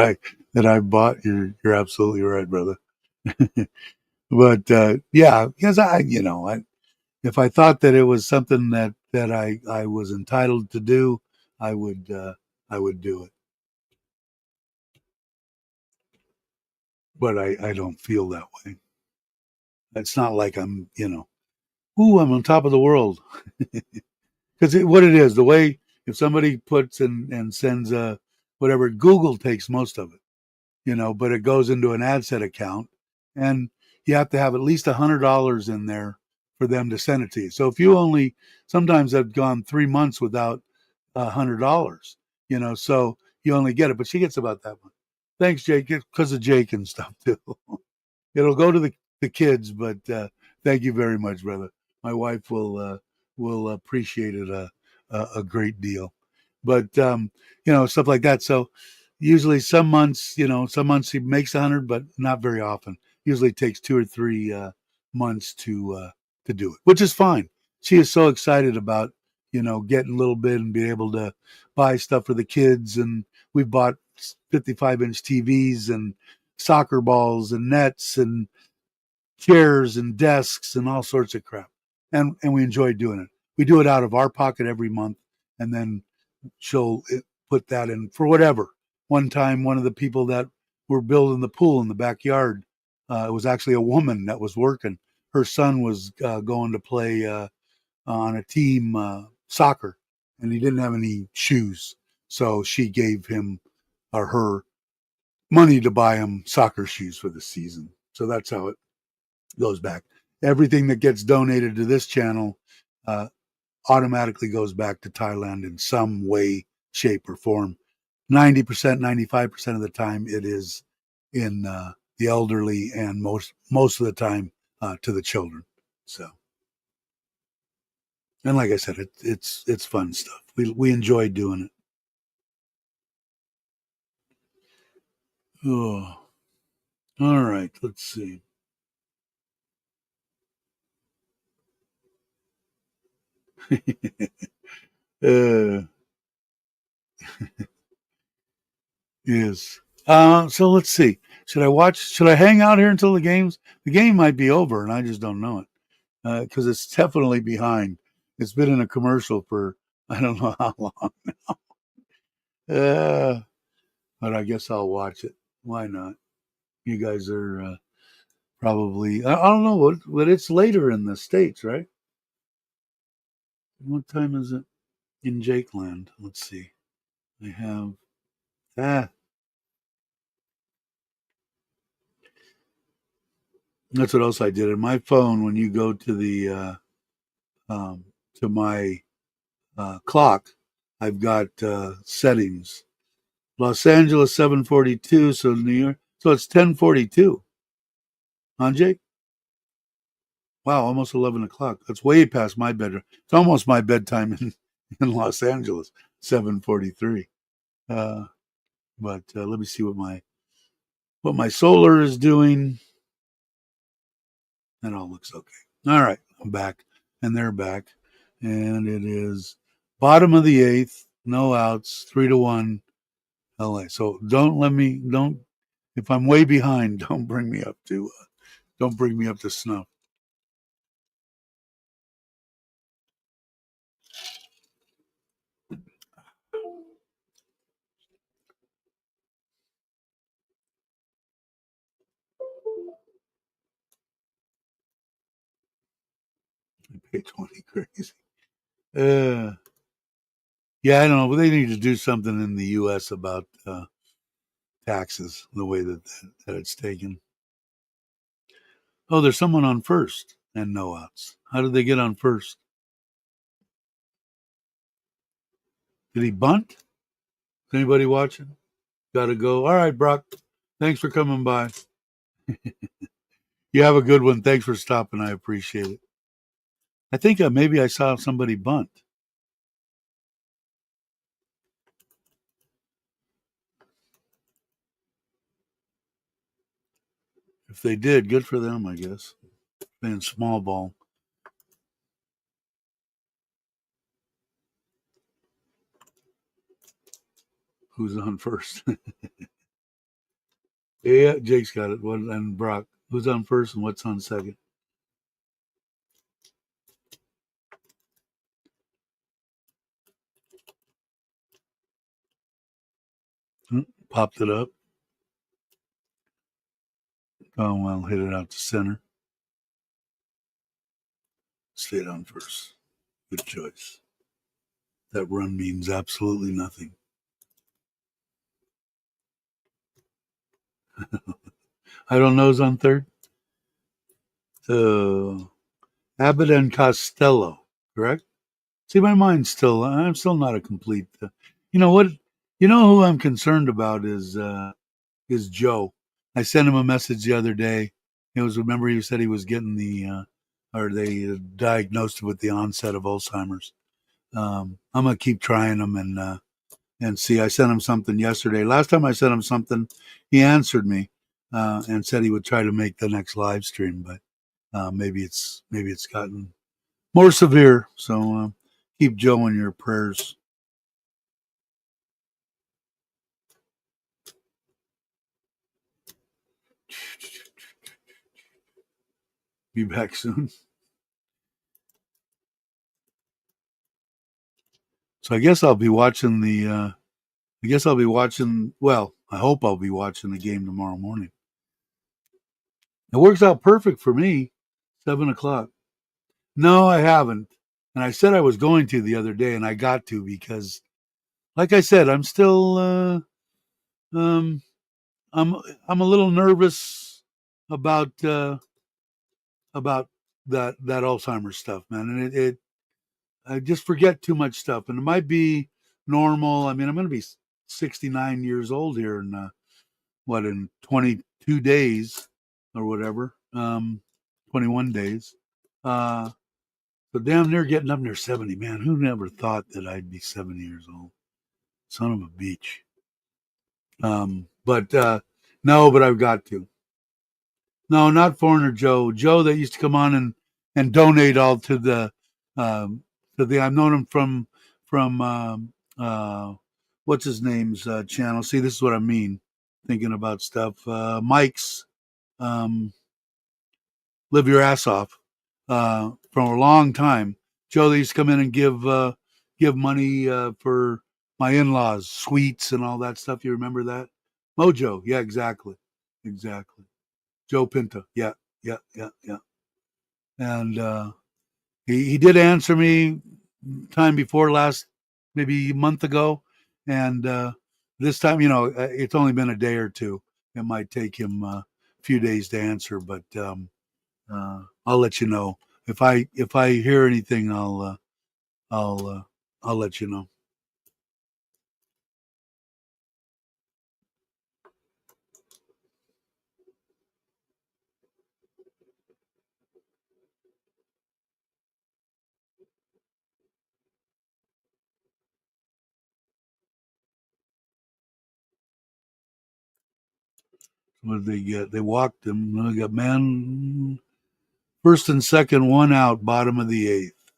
I bought. You're absolutely right, brother. But yeah, because if I thought that it was something that I was entitled to do, I would do it. But I don't feel that way. It's not like ooh, I'm on top of the world. Because what it is, the way if somebody puts and sends whatever, Google takes most of it, but it goes into an ad set account, and you have to have at least $100 in there for them to send it to you. So if you only, sometimes I've gone 3 months without $100, so you only get it, but she gets about that much. Thanks, Jake, because of Jake and stuff too. It'll go to the kids, but thank you very much, brother. My wife will appreciate it a great deal. But stuff like that. So usually some months he makes 100, but not very often. Usually it takes 2 or 3 months to do it, which is fine. She is so excited about getting a little bit and being able to buy stuff for the kids, and we bought 55-inch TVs and soccer balls and nets and chairs and desks and all sorts of crap. And we enjoy doing it. We do it out of our pocket every month, and then she'll put that in for whatever. One time, one of the people that were building the pool in the backyard, it was actually a woman that was working. Her son was going to play on a team soccer, and he didn't have any shoes, so she gave him or her money to buy him soccer shoes for the season. So that's how it goes back. Everything that gets donated to this channel uh, automatically goes back to Thailand in some way, shape, or form. 90%, 95% of the time, it is in the elderly, and most of the time to the children. So, and like I said, it's fun stuff. We enjoy doing it. Oh, all right. Let's see. uh, Yes. So let's see. Should I hang out here until the games? The game might be over, and I just don't know it because it's definitely behind. It's been in a commercial for I don't know how long. Uh, but I guess I'll watch it. Why not? You guys are probably I don't know but it's later in the states, right? What time is it in Jakeland? Let's see. I have ah. That's what else I did in my phone. When you go to the um, to my clock, I've got settings. Los Angeles 7:42, so New York, so it's 10:42. Huh, Jake? Wow, almost 11 o'clock. That's way past my bedroom. It's almost my bedtime in Los Angeles, 7:43. Uh, but let me see what my solar is doing. That all looks okay. All right, I'm back, and they're back, and it is bottom of the eighth, no outs, 3-1. LA. So don't if I'm way behind, don't bring me up to snuff. I pay 20 crazy. Uh yeah, I don't know, but they need to do something in the US about taxes, the way that it's taken. Oh, there's someone on first and no outs. How did they get on first? Did he bunt? Is anybody watching? Got to go. All right, Brock. Thanks for coming by. You have a good one. Thanks for stopping. I appreciate it. I think maybe I saw somebody bunt. If they did, good for them, I guess. Playing small ball. Who's on first? Yeah, Jake's got it. And Brock. Who's on first and what's on second? Popped it up. Oh, well, hit it out to center. Stayed on first. Good choice. That run means absolutely nothing. I don't know who's on third. Abbott and Costello, correct? See, my mind's still, I'm still not a complete, you know what? You know who I'm concerned about is Joe. I sent him a message the other day. It was, remember he said he was getting or they diagnosed him with the onset of Alzheimer's. I'm going to keep trying him and see. I sent him something yesterday. Last time I sent him something, he answered me and said he would try to make the next live stream, but maybe it's gotten more severe. So keep Joe in your prayers. Be back soon. So I guess I'll be watching well, I hope I'll be watching the game tomorrow morning. It works out perfect for me. 7:00. No, I haven't. And I said I was going to the other day, and I got to because, like I said, I'm still I'm a little nervous about that Alzheimer's stuff, man. And it I just forget too much stuff, and it might be normal. I mean, I'm going to be 69 years old here in in 22 days or whatever, 21 days. So damn near getting up near 70, man. Who never thought that I'd be 70 years old? Son of a beach. But no, but I've got to. No, not Foreigner Joe. Joe that used to come on and donate all to the I've known him from what's his name's channel. See, this is what I mean. Thinking about stuff. Mike's Live Your Ass Off from a long time. Joe, they used to come in and give money for my in-laws, sweets and all that stuff. You remember that? Mojo, yeah, exactly. Joe Pinto, yeah. And he did answer me time before last, maybe a month ago, and this time, it's only been a day or two. It might take him a few days to answer, but I'll let you know if I hear anything. I'll let you know. What did they get? They walked him. They got man first and second, one out, bottom of the eighth.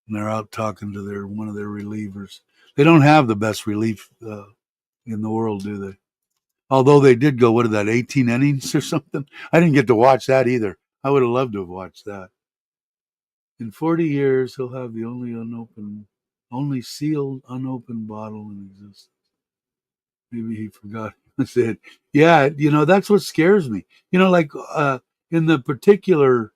And they're out talking to one of their relievers. They don't have the best relief in the world, do they? Although they did go, what is that, 18 innings or something? I didn't get to watch that either. I would have loved to have watched that. In 40 years, he'll have the only sealed, unopened bottle in existence. Maybe he forgot. I said, yeah, that's what scares me. Like in the particular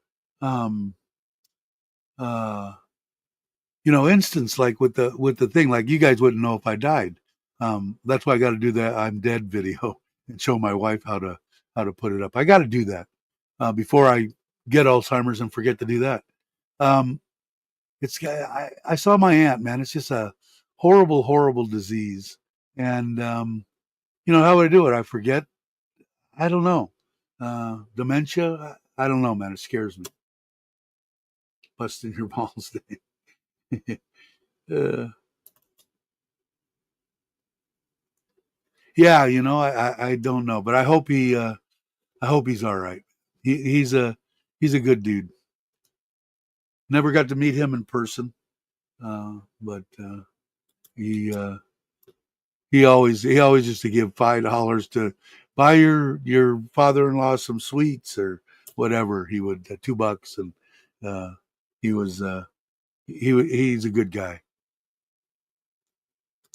instance, like with the thing, like you guys wouldn't know if I died. That's why I got to do that I'm dead video and show my wife how to put it up. I got to do that before I get Alzheimer's and forget to do that. I saw my aunt, man. It's just a horrible, horrible disease. And how would I do it? I forget. I don't know. Dementia. I don't know, man. It scares me. Busting your balls. uh, yeah, I don't know, but I hope he's all right. He's a good dude. Never got to meet him in person, but he he always used to give $5 to buy your father-in-law some sweets or whatever. He would $2, and uh, he was he's a good guy.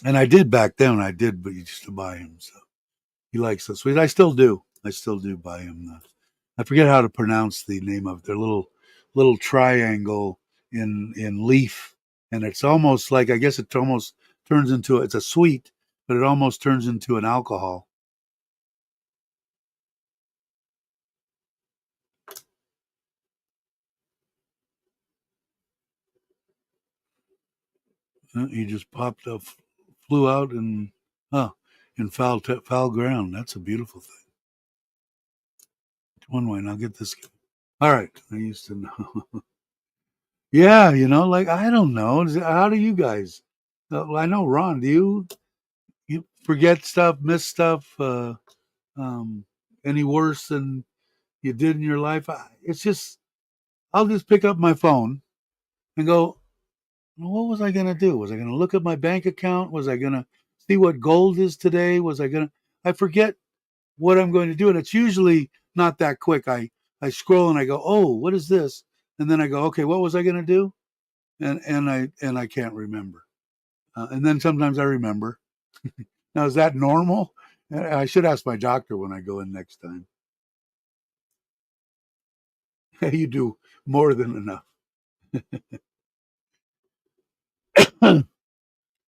And I did back then. I did, but used to buy him. So he likes the sweets. I still do. I still do buy him. I forget how to pronounce the name of it. They're little triangle in leaf, and it's almost like, I guess it almost turns into, it's a sweet, but it almost turns into an alcohol. He just popped up, flew out, and in foul ground. That's a beautiful thing. One way, and I'll get this guy. All right, I used to know. Yeah, like, I don't know. How do you guys? I know, Ron. Do you forget stuff, miss stuff? Um, any worse than you did in your life? It's just, I'll just pick up my phone and go, well, what was I going to do? Was I going to look at my bank account? Was I going to see what gold is today? I forget what I'm going to do. And it's usually not that quick. I scroll and I go, oh, what is this? And then I go, okay, what was I going to do? And I can't remember. And then sometimes I remember. Now, is that normal? I should ask my doctor when I go in next time. You do more than enough.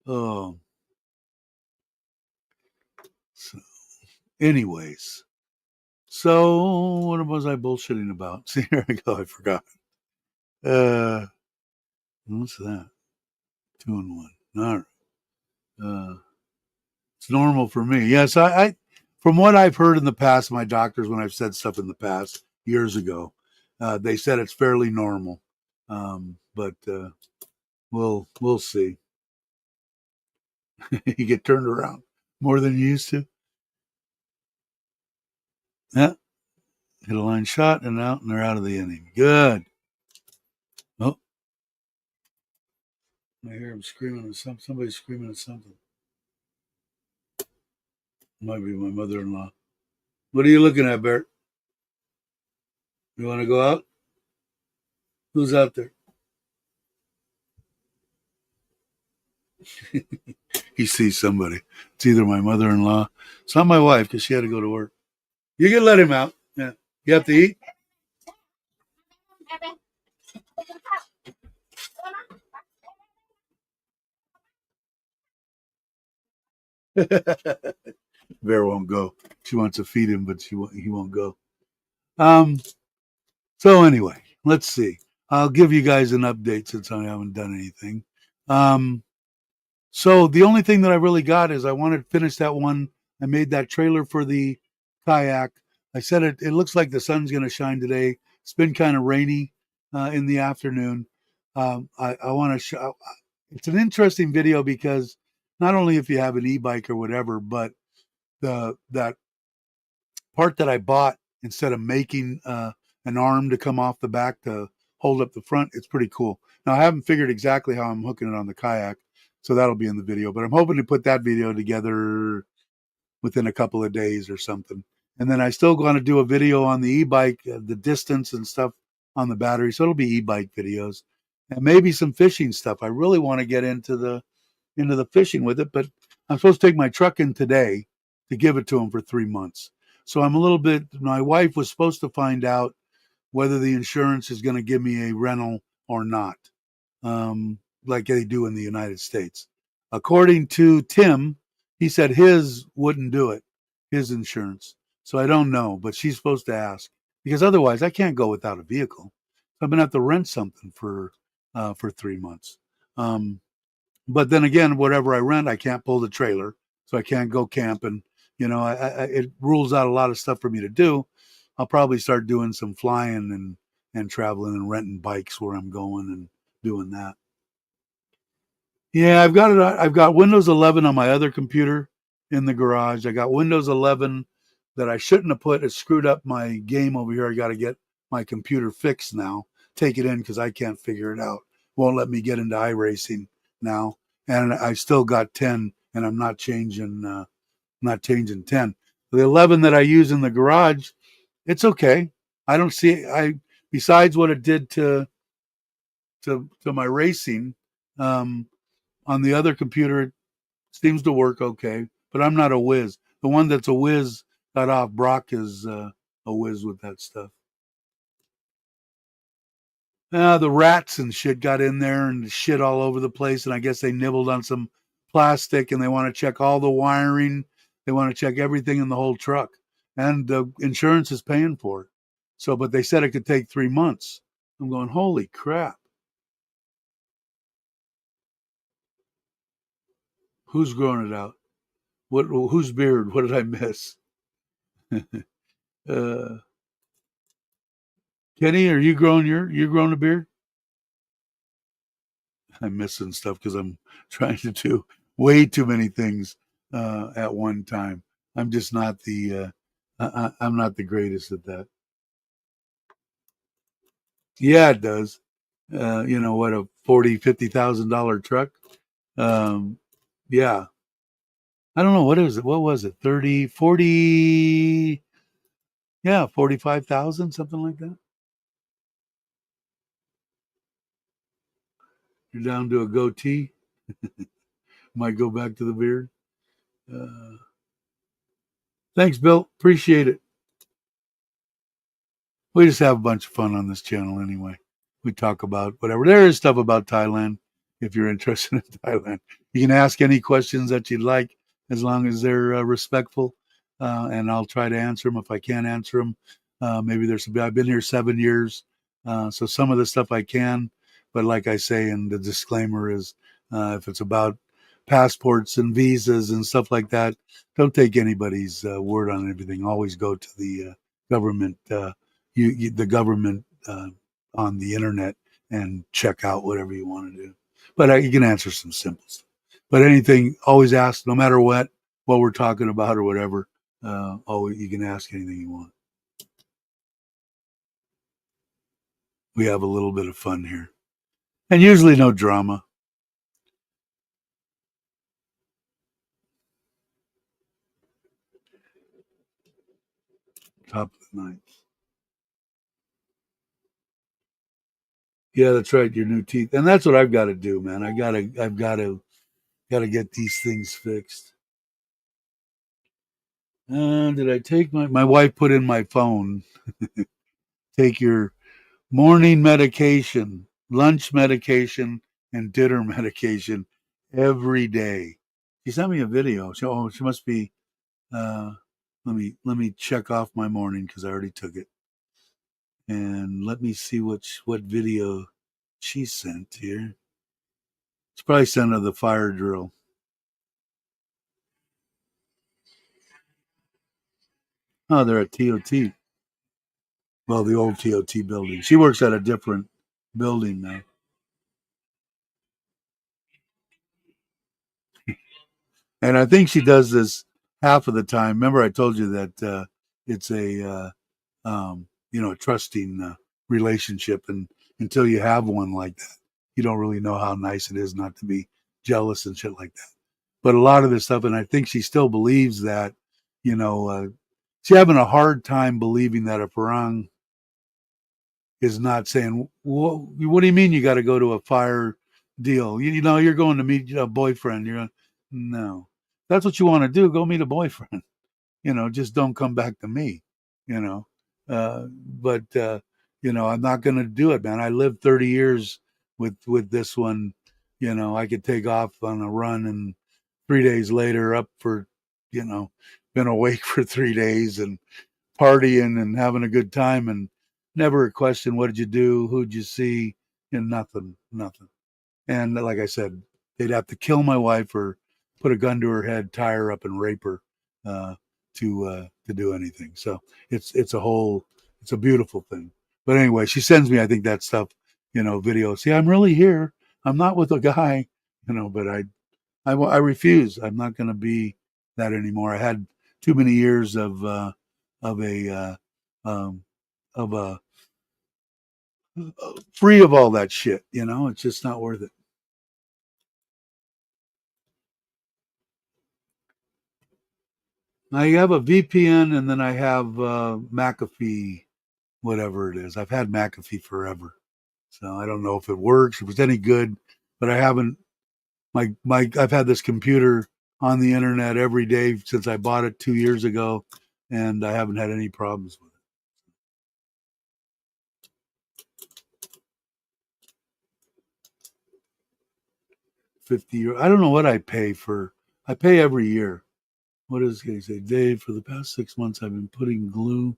Oh, so anyways. So what was I bullshitting about? See, here I go. I forgot. What's that? 2-in-1. All right. It's normal for me. Yes, I from what I've heard in the past, my doctors, when I've said stuff in the past years ago, they said it's fairly normal. But we'll see. You get turned around more than you used to. Yeah. Hit a line shot and out, and they're out of the inning. Good. Oh, I hear him screaming at something. Somebody's screaming at something. Might be my mother-in-law. What are you looking at, Bert? You want to go out? Who's out there? He sees somebody. It's either my mother-in-law. It's not my wife, because she had to go to work. You can let him out. Yeah. You have to eat? Bear won't go. She wants to feed him, but he won't go. So anyway, let's see. I'll give you guys an update since I haven't done anything. So the only thing that I really got is I wanted to finish that one. I made that trailer for the kayak. I said it looks like the sun's going to shine today. It's been kind of rainy in the afternoon. I want to show. It's an interesting video because not only if you have an e-bike or whatever, but that part that I bought, instead of making an arm to come off the back to hold up the front, it's pretty cool. Now, I haven't figured exactly how I'm hooking it on the kayak, so that'll be in the video, but I'm hoping to put that video together within a couple of days or something. And then I still going to do a video on the e-bike, the distance and stuff on the battery, so it'll be e-bike videos and maybe some fishing stuff. I really want to get into the fishing with it, but I'm supposed to take my truck in today to give it to him for 3 months. So I'm a little bit, my wife was supposed to find out whether the insurance is going to give me a rental or not, like they do in the United States. According to Tim, he said his wouldn't do it, his insurance. So I don't know, but she's supposed to ask, because otherwise I can't go without a vehicle. I'm going to have to rent something for 3 months. But then again, whatever I rent, I can't pull the trailer, so I can't go camping. It rules out a lot of stuff for me to do. I'll probably start doing some flying and traveling and renting bikes where I'm going and doing that. Yeah, I've got it. I've got Windows 11 on my other computer in the garage. I got Windows 11 that I shouldn't have put. It screwed up my game over here. I got to get my computer fixed now. Take it in because I can't figure it out. Won't let me get into iRacing now, and I still got 10, and I'm not changing. Not changing 10. The 11 that I use in the garage, it's okay. I don't see. I besides what it did to my racing. Um, on the other computer, it seems to work okay, but I'm not a whiz. The one that's a whiz got off. Brock is a whiz with that stuff. The rats and shit got in there and shit all over the place, and I guess they nibbled on some plastic, and they want to check all the wiring. They want to check everything in the whole truck, and the insurance is paying for it. So, but they said it could take 3 months. I'm going, holy crap. Who's growing it out? Whose beard? What did I miss? uh, Kenny, are you growing a beard? I'm missing stuff because I'm trying to do way too many things at one time. I'm just not I'm not the greatest at that. Yeah, it does. What, a $50,000 truck. Yeah, I don't know what is it. What was it? 30, 40. Yeah, 45,000, something like that. You're down to a goatee. Might go back to the beard. Uh, Thanks, Bill. Appreciate it. We just have a bunch of fun on this channel anyway. We talk about whatever. There is stuff about Thailand if you're interested in Thailand. You can ask any questions that you'd like as long as they're respectful, and I'll try to answer them if I can't answer them. Maybe I've been here 7 years, so some of the stuff I can, but like I say, and the disclaimer is if it's about passports and visas and stuff like that, don't take anybody's word on everything. Always go to the government. The government on the internet and check out whatever you want to do. But you can answer some simple stuff. But anything, always ask, no matter what we're talking about or whatever. You can ask anything you want. We have a little bit of fun here, and usually no drama. Top of the ninth. Yeah, that's right. Your new teeth, and that's what I've got to do, man. I've got to get these things fixed. Did I take my wife put in my phone? Take your morning medication, lunch medication, and dinner medication every day. She sent me a video. She must be. Let me check off my morning because I already took it, and let me see what video she sent here. It's probably sent her the fire drill. Oh, they're at TOT. Well, the old TOT building. She works at a different building now. And I think she does this half of the time. Remember, I told you that it's a trusting relationship, and until you have one like that, you don't really know how nice it is not to be jealous and shit like that. But a lot of this stuff, and I think she still believes that, she's having a hard time believing that a Farang is not saying, what do you mean you got to go to a fire deal? You're going to meet a boyfriend. No, that's what you want to do. Go meet a boyfriend. Just don't come back to me. You know, but I'm not going to do it, man. I lived 30 years with this one. I could take off on a run and 3 days later up for, been awake for 3 days and partying and having a good time and never a question. What did you do? Who'd you see? And nothing. And like I said, they'd have to kill my wife or put a gun to her head, tie her up, and rape her to do anything. So it's a beautiful thing. But anyway, she sends me, I think, that stuff, video. See, I'm really here. I'm not with a guy, but I refuse. I'm not going to be that anymore. I had too many years of a um, of a free of all that shit. It's just not worth it. I have a VPN, and then I have McAfee, whatever it is. I've had McAfee forever, so I don't know if it works, if it's any good, but I haven't. I've had this computer on the internet every day since I bought it 2 years ago, and I haven't had any problems with it. 50 euros. I don't know what I pay for. I pay every year. What does he say? Dave, for the past 6 months, I've been putting glue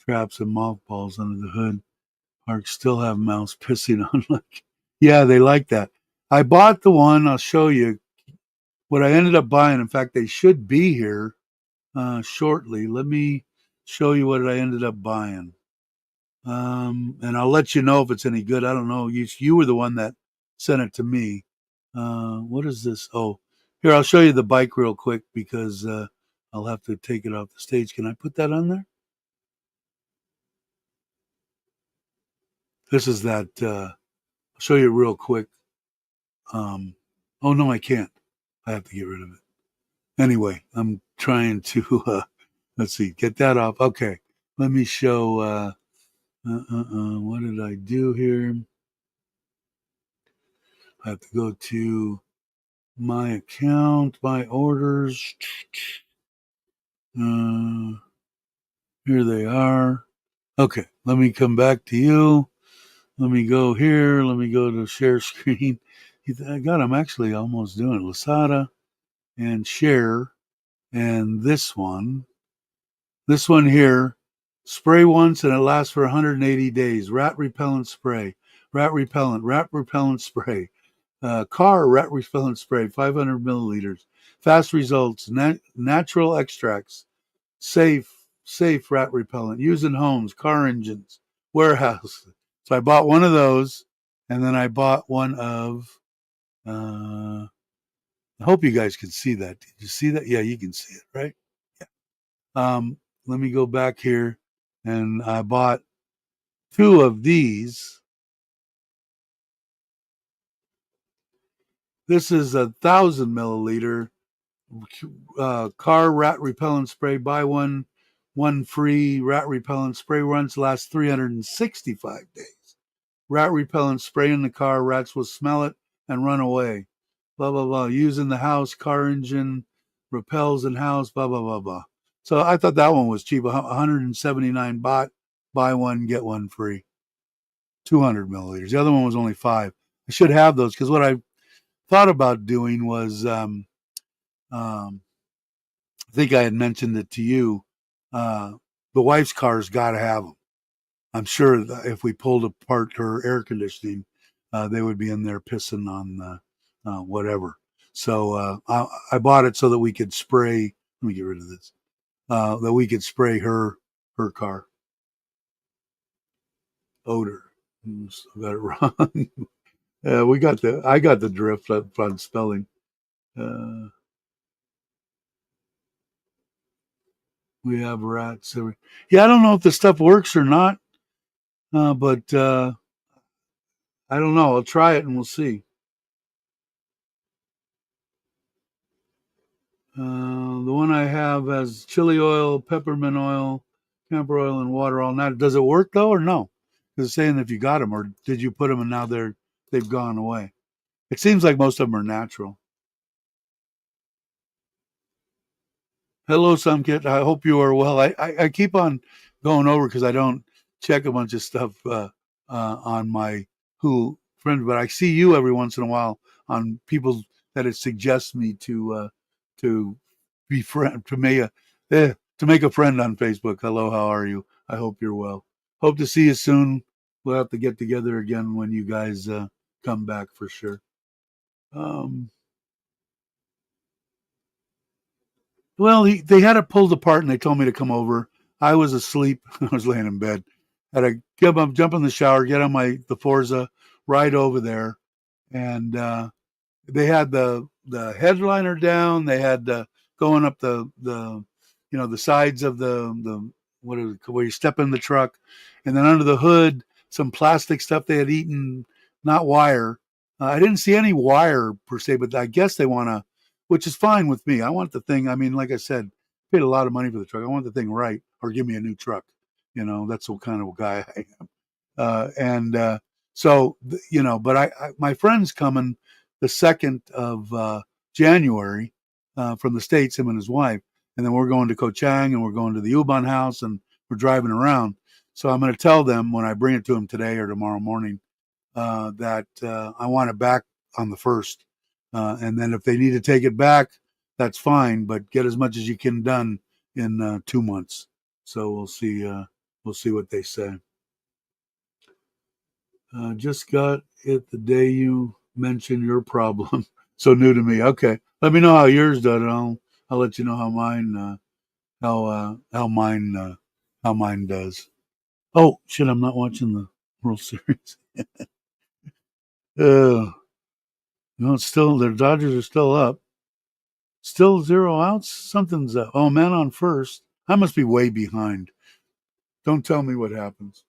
traps and mothballs under the hood. Parks still have mouse pissing on. Yeah, they like that. I bought the one. I'll show you what I ended up buying. In fact, they should be here shortly. Let me show you what I ended up buying. And I'll let you know if it's any good. I don't know. You were the one that sent it to me. What is this? Oh, here, I'll show you the bike real quick because I'll have to take it off the stage. Can I put that on there? This is that. I'll show you real quick. Oh, no, I can't. I have to get rid of it. Anyway, I'm trying to, let's see, get that off. Okay, let me show, what did I do here? I have to go to my account, my orders. Here they are. Okay, let me come back to you. Let me go here. Let me go to share screen. I got them actually almost doing it. Lasada and share. And this one here, spray once and it lasts for 180 days. Rat repellent spray, rat repellent spray, car rat repellent spray, 500 milliliters. Fast results, natural extracts, safe rat repellent. Use in homes, car engines, warehouse. So I bought one of those, and then I bought one of. I hope you guys can see that. Did you see that? Yeah, you can see it, right? Yeah. Let me go back here, and I bought 2 of these. This is 1,000 milliliter car rat repellent spray. Buy one free. Rat repellent spray runs last 365 days. Rat repellent spray in the car. Rats will smell it and run away. Blah blah blah. Use in the house. Car engine repels in house. Blah blah blah blah. So I thought that one was cheap. 179 baht. Buy one, get one free. 200 milliliters. The other one was only 5. I should have those because what I thought about doing was, I think I had mentioned it to you. The wife's car's got to have them. I'm sure that if we pulled apart her air conditioning, they would be in there pissing on whatever. So I bought it so that we could spray. Let me get rid of this. That we could spray her car. Odor. I got it wrong. I got the drift on spelling. We have rats. Yeah, I don't know if the stuff works or not, but I don't know. I'll try it and we'll see. The one I have has chili oil, peppermint oil, camphor oil, and water all night. Does it work though, or no? Because it's saying if you got them, or did you put them and now they've gone away? It seems like most of them are natural. Hello, Samkit. I hope you are well. I keep on going over because I don't check a bunch of stuff on my Who friend, but I see you every once in a while on people that it suggests me to be friend to make a friend on Facebook. Hello, how are you? I hope you're well. Hope to see you soon. We'll have to get together again when you guys come back for sure. Um, well, they had it pulled apart, and they told me to come over. I was asleep. I was laying in bed. Had to get up, jump in the shower, get on the Forza, ride over there, and they had the headliner down. They had going up the the sides of the what is it, where you step in the truck, and then under the hood some plastic stuff they had eaten, not wire. I didn't see any wire per se, but I guess they want to, which is fine with me. I want the thing. I mean, like I said, paid a lot of money for the truck. I want the thing right, or give me a new truck. That's what kind of guy I am. And so but my friend's coming the 2nd of January from the States, him and his wife, and then we're going to Kochang and we're going to the U-Bahn house and we're driving around. So I'm going to tell them when I bring it to them today or tomorrow morning that I want it back on the 1st, and then if they need to take it back, that's fine, but get as much as you can done in 2 months. So we'll see. We'll see what they say. Just got it the day you mentioned your problem. So new to me. Okay, let me know how yours does, and I'll let you know how mine how mine does. Oh shit! I'm not watching the World Series. No, it's still the Dodgers are still up. Still 0 outs. Something's up. Oh, man on first. I must be way behind. Don't tell me what happens.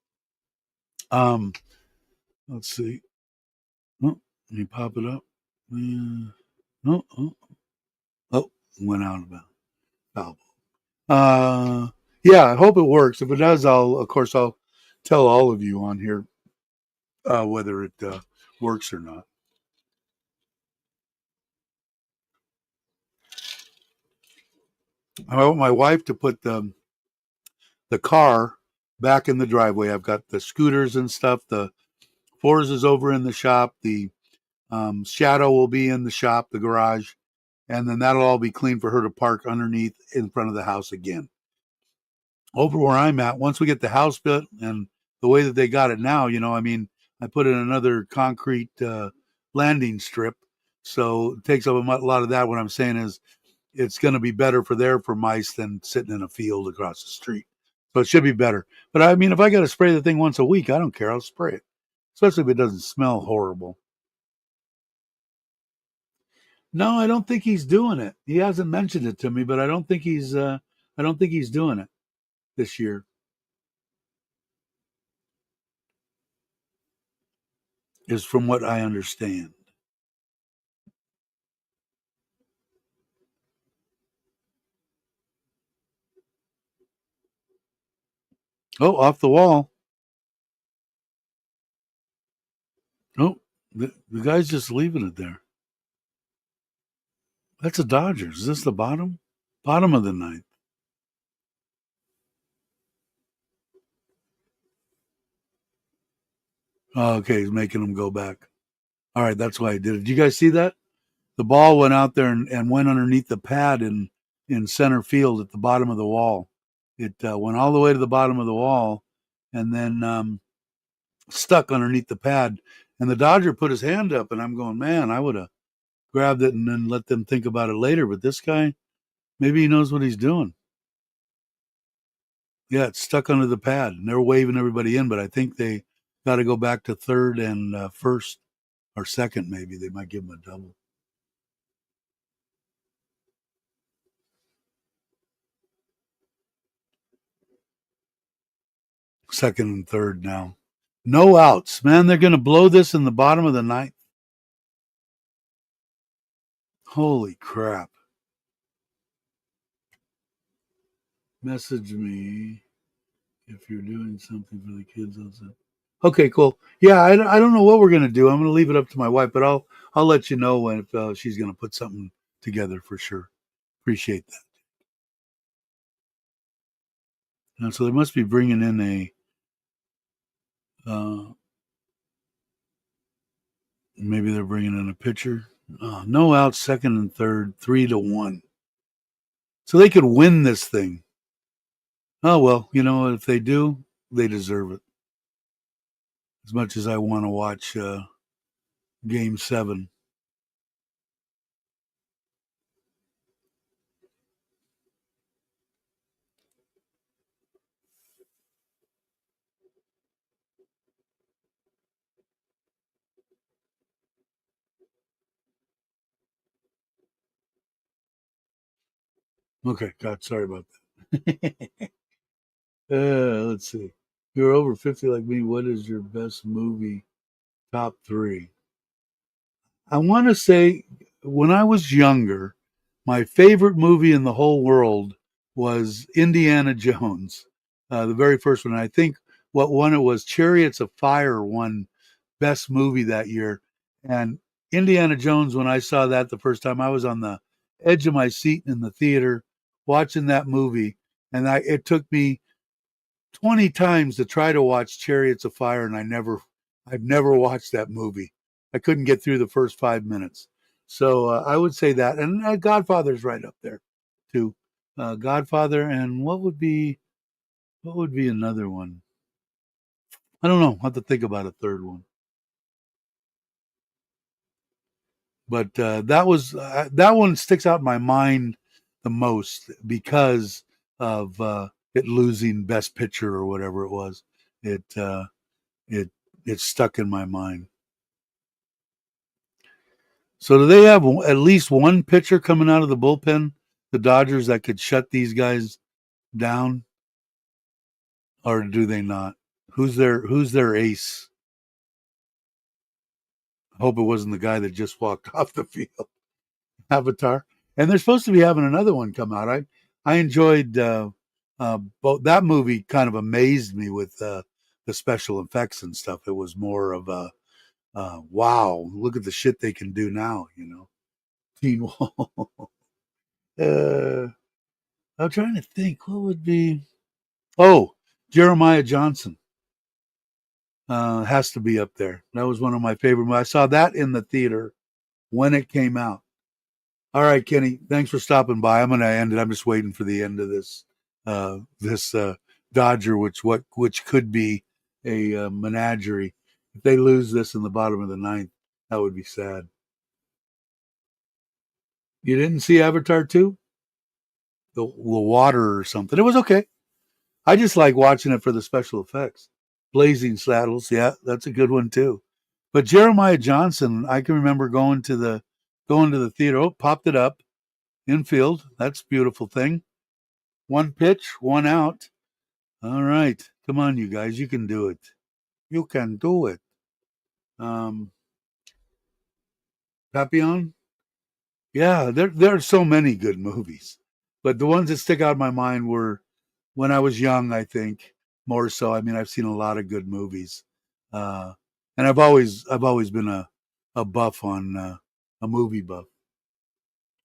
Let's see. Oh, can you pop it up? Oh, went out of bounds. Yeah, I hope it works. If it does, of course I'll tell all of you on here whether it works or not. I want my wife to put the car back in the driveway. I've got the scooters and stuff. The Forza's over in the shop. The Shadow will be in the shop, the garage, and then that'll all be clean for her to park underneath in front of the house again. Over where I'm at, once we get the house built and the way that they got it now, I mean, I put in another concrete landing strip, so it takes up a lot of that. What I'm saying is, it's going to be better for mice than sitting in a field across the street. So it should be better. But I mean, if I got to spray the thing once a week, I don't care. I'll spray it, especially if it doesn't smell horrible. No, I don't think he's doing it. He hasn't mentioned it to me, but I don't think he's. I don't think he's doing it this year. Is from what I understand. Oh, off the wall. Oh, the guy's just leaving it there. That's a Dodgers. Is this the bottom? Bottom of the ninth. Oh, okay, he's making them go back. All right, that's why he did it. Did you guys see that? The ball went out there and went underneath the pad in center field at the bottom of the wall. It went all the way to the bottom of the wall and then stuck underneath the pad. And the Dodger put his hand up, and I'm going, man, I would have grabbed it and then let them think about it later. But this guy, maybe he knows what he's doing. Yeah, it's stuck under the pad, and they're waving everybody in. But I think they got to go back to third and first or second. Maybe they might give him a double. Second and third now. No outs, man. They're going to blow this in the bottom of the ninth. Holy crap. Message me if you're doing something for the kids. Okay, cool. Yeah, I don't know what we're going to do. I'm going to leave it up to my wife, but I'll let you know when if she's going to put something together for sure. Appreciate that. And so they must be bringing in maybe they're bringing in a pitcher. No outs, second and third, 3-1. So they could win this thing. Oh, well, if they do, they deserve it. As much as I want to watch Game 7. Okay, God, sorry about that. Let's see. You're over 50 like me. What is your best movie top three? I want to say when I was younger, my favorite movie in the whole world was Indiana Jones, the very first one. I think what won it was Chariots of Fire won best movie that year. And Indiana Jones, when I saw that the first time, I was on the edge of my seat in the theater watching that movie. And it took me 20 times to try to watch Chariots of Fire, and I've never watched that movie. I couldn't get through the first 5 minutes. So I would say that, and Godfather's right up there too. Godfather, and what would be another one? I don't know. I have to think about a third one. But that one sticks out in my mind the most because of it losing Best Picture or whatever it was. It it it stuck in my mind. So do they have at least one pitcher coming out of the bullpen, the Dodgers, that could shut these guys down, or do they not? Who's their ace? I hope it wasn't the guy that just walked off the field. Avatar, and they're supposed to be having another one come out. I enjoyed both. That movie kind of amazed me with the special effects and stuff. It was more of a wow, look at the shit they can do now. Teen Wolf. uh, I'm trying to think what would be. Oh, Jeremiah Johnson has to be up there. That was one of my favorite movies. I saw that in the theater when it came out. All right, Kenny, thanks for stopping by. I'm going to end it. I'm just waiting for the end of this Dodger, which could be a menagerie. If they lose this in the bottom of the ninth, that would be sad. You didn't see Avatar 2? The water or something. It was okay. I just like watching it for the special effects. Blazing Saddles, yeah, that's a good one too. But Jeremiah Johnson, I can remember going to the theater. Oh, popped it up infield. That's a beautiful thing. One pitch, one out. All right, come on, you guys, you can do it. You can do it. Um, Papillon, yeah, there are so many good movies, but the ones that stick out in my mind were when I was young. I think more so. I mean, I've seen a lot of good movies, uh, and I've always been a buff on a movie buff.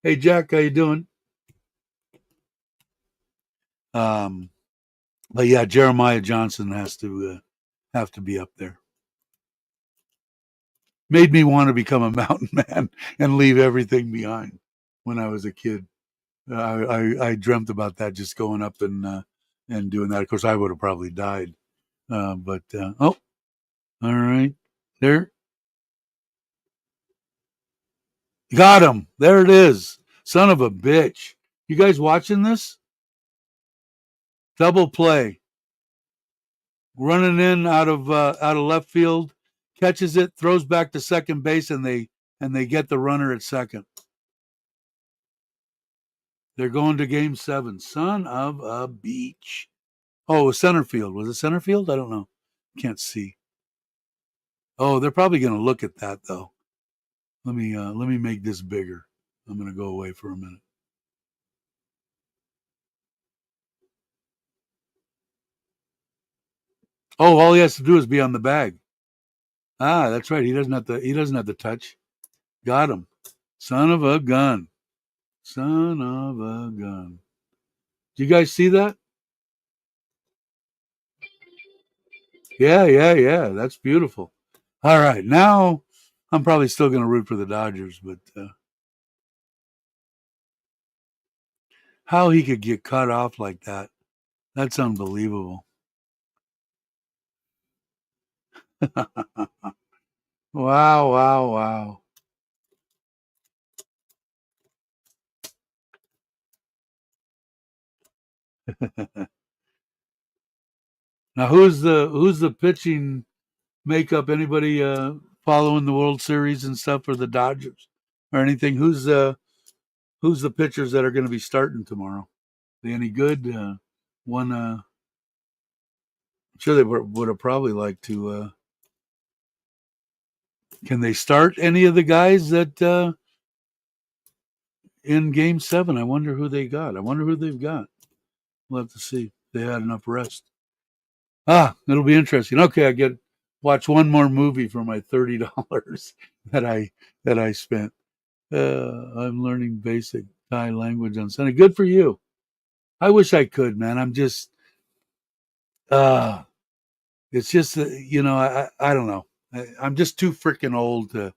Hey Jack, how you doing? Um, but yeah, Jeremiah Johnson has to have to be up there. Made me want to become a mountain man and leave everything behind when I was a kid. I dreamt about that, just going up and doing that. Of course, I would have probably died. But oh, all right, there, got him. There it is. Son of a bitch. You guys watching this? Double play, running in out of left field, catches it, throws back to second base, and they get the runner at second. They're going to game seven. Son of a beach. Oh, it was center field. Was it center field? I don't know. Can't see. Oh, they're probably going to look at that though. Let me make this bigger. I'm going to go away for a minute. Oh, all he has to do is be on the bag. Ah, that's right. He doesn't have to touch. Got him. Son of a gun. Son of a gun. Do you guys see that? Yeah, yeah, yeah. That's beautiful. All right. Now I'm probably still going to root for the Dodgers, but how he could get cut off like that, that's unbelievable. Wow, wow, wow. Now who's the pitching makeup? Anybody following the World Series and stuff for the Dodgers or anything? Who's Who's the pitchers that are going to be starting tomorrow? They any good? One, I'm sure they would have probably liked to. Can they start any of the guys that in Game 7? I wonder who they got. I wonder who they've got. We'll have to see if they had enough rest. It'll be interesting. Okay, I get watch one more movie for my $30 that I spent. I'm learning basic Thai language on Sunday. Good for you. I wish I could, man. I'm just it's just I don't know. I'm just too freaking old to,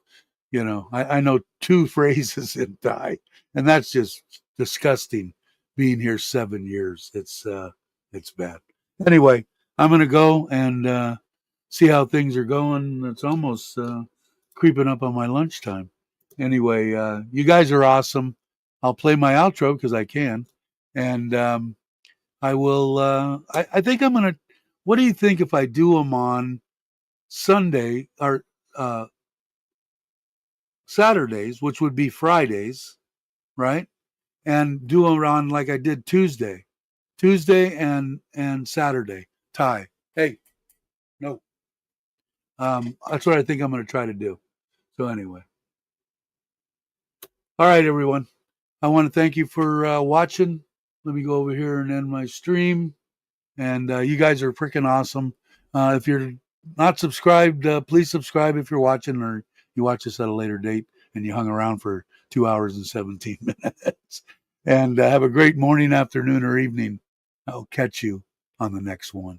I know 2 phrases in Thai, and that's just disgusting. Being here 7 years, it's bad. Anyway, I'm gonna go and see how things are going. It's almost creeping up on my lunchtime. Anyway, you guys are awesome. I'll play my outro because I can, and I will. I think I'm gonna. What do you think if I do them on Sunday or Saturdays, which would be Fridays, right? And do them on like I did Tuesday and Saturday. Thai. Hey, no. That's what I think I'm going to try to do. So anyway, all right, everyone. I want to thank you for watching. Let me go over here and end my stream. And you guys are freaking awesome. If you're not subscribed, please subscribe if you're watching, or you watch this at a later date and you hung around for 2 hours and 17 minutes. And have a great morning, afternoon, or evening. I'll catch you on the next one.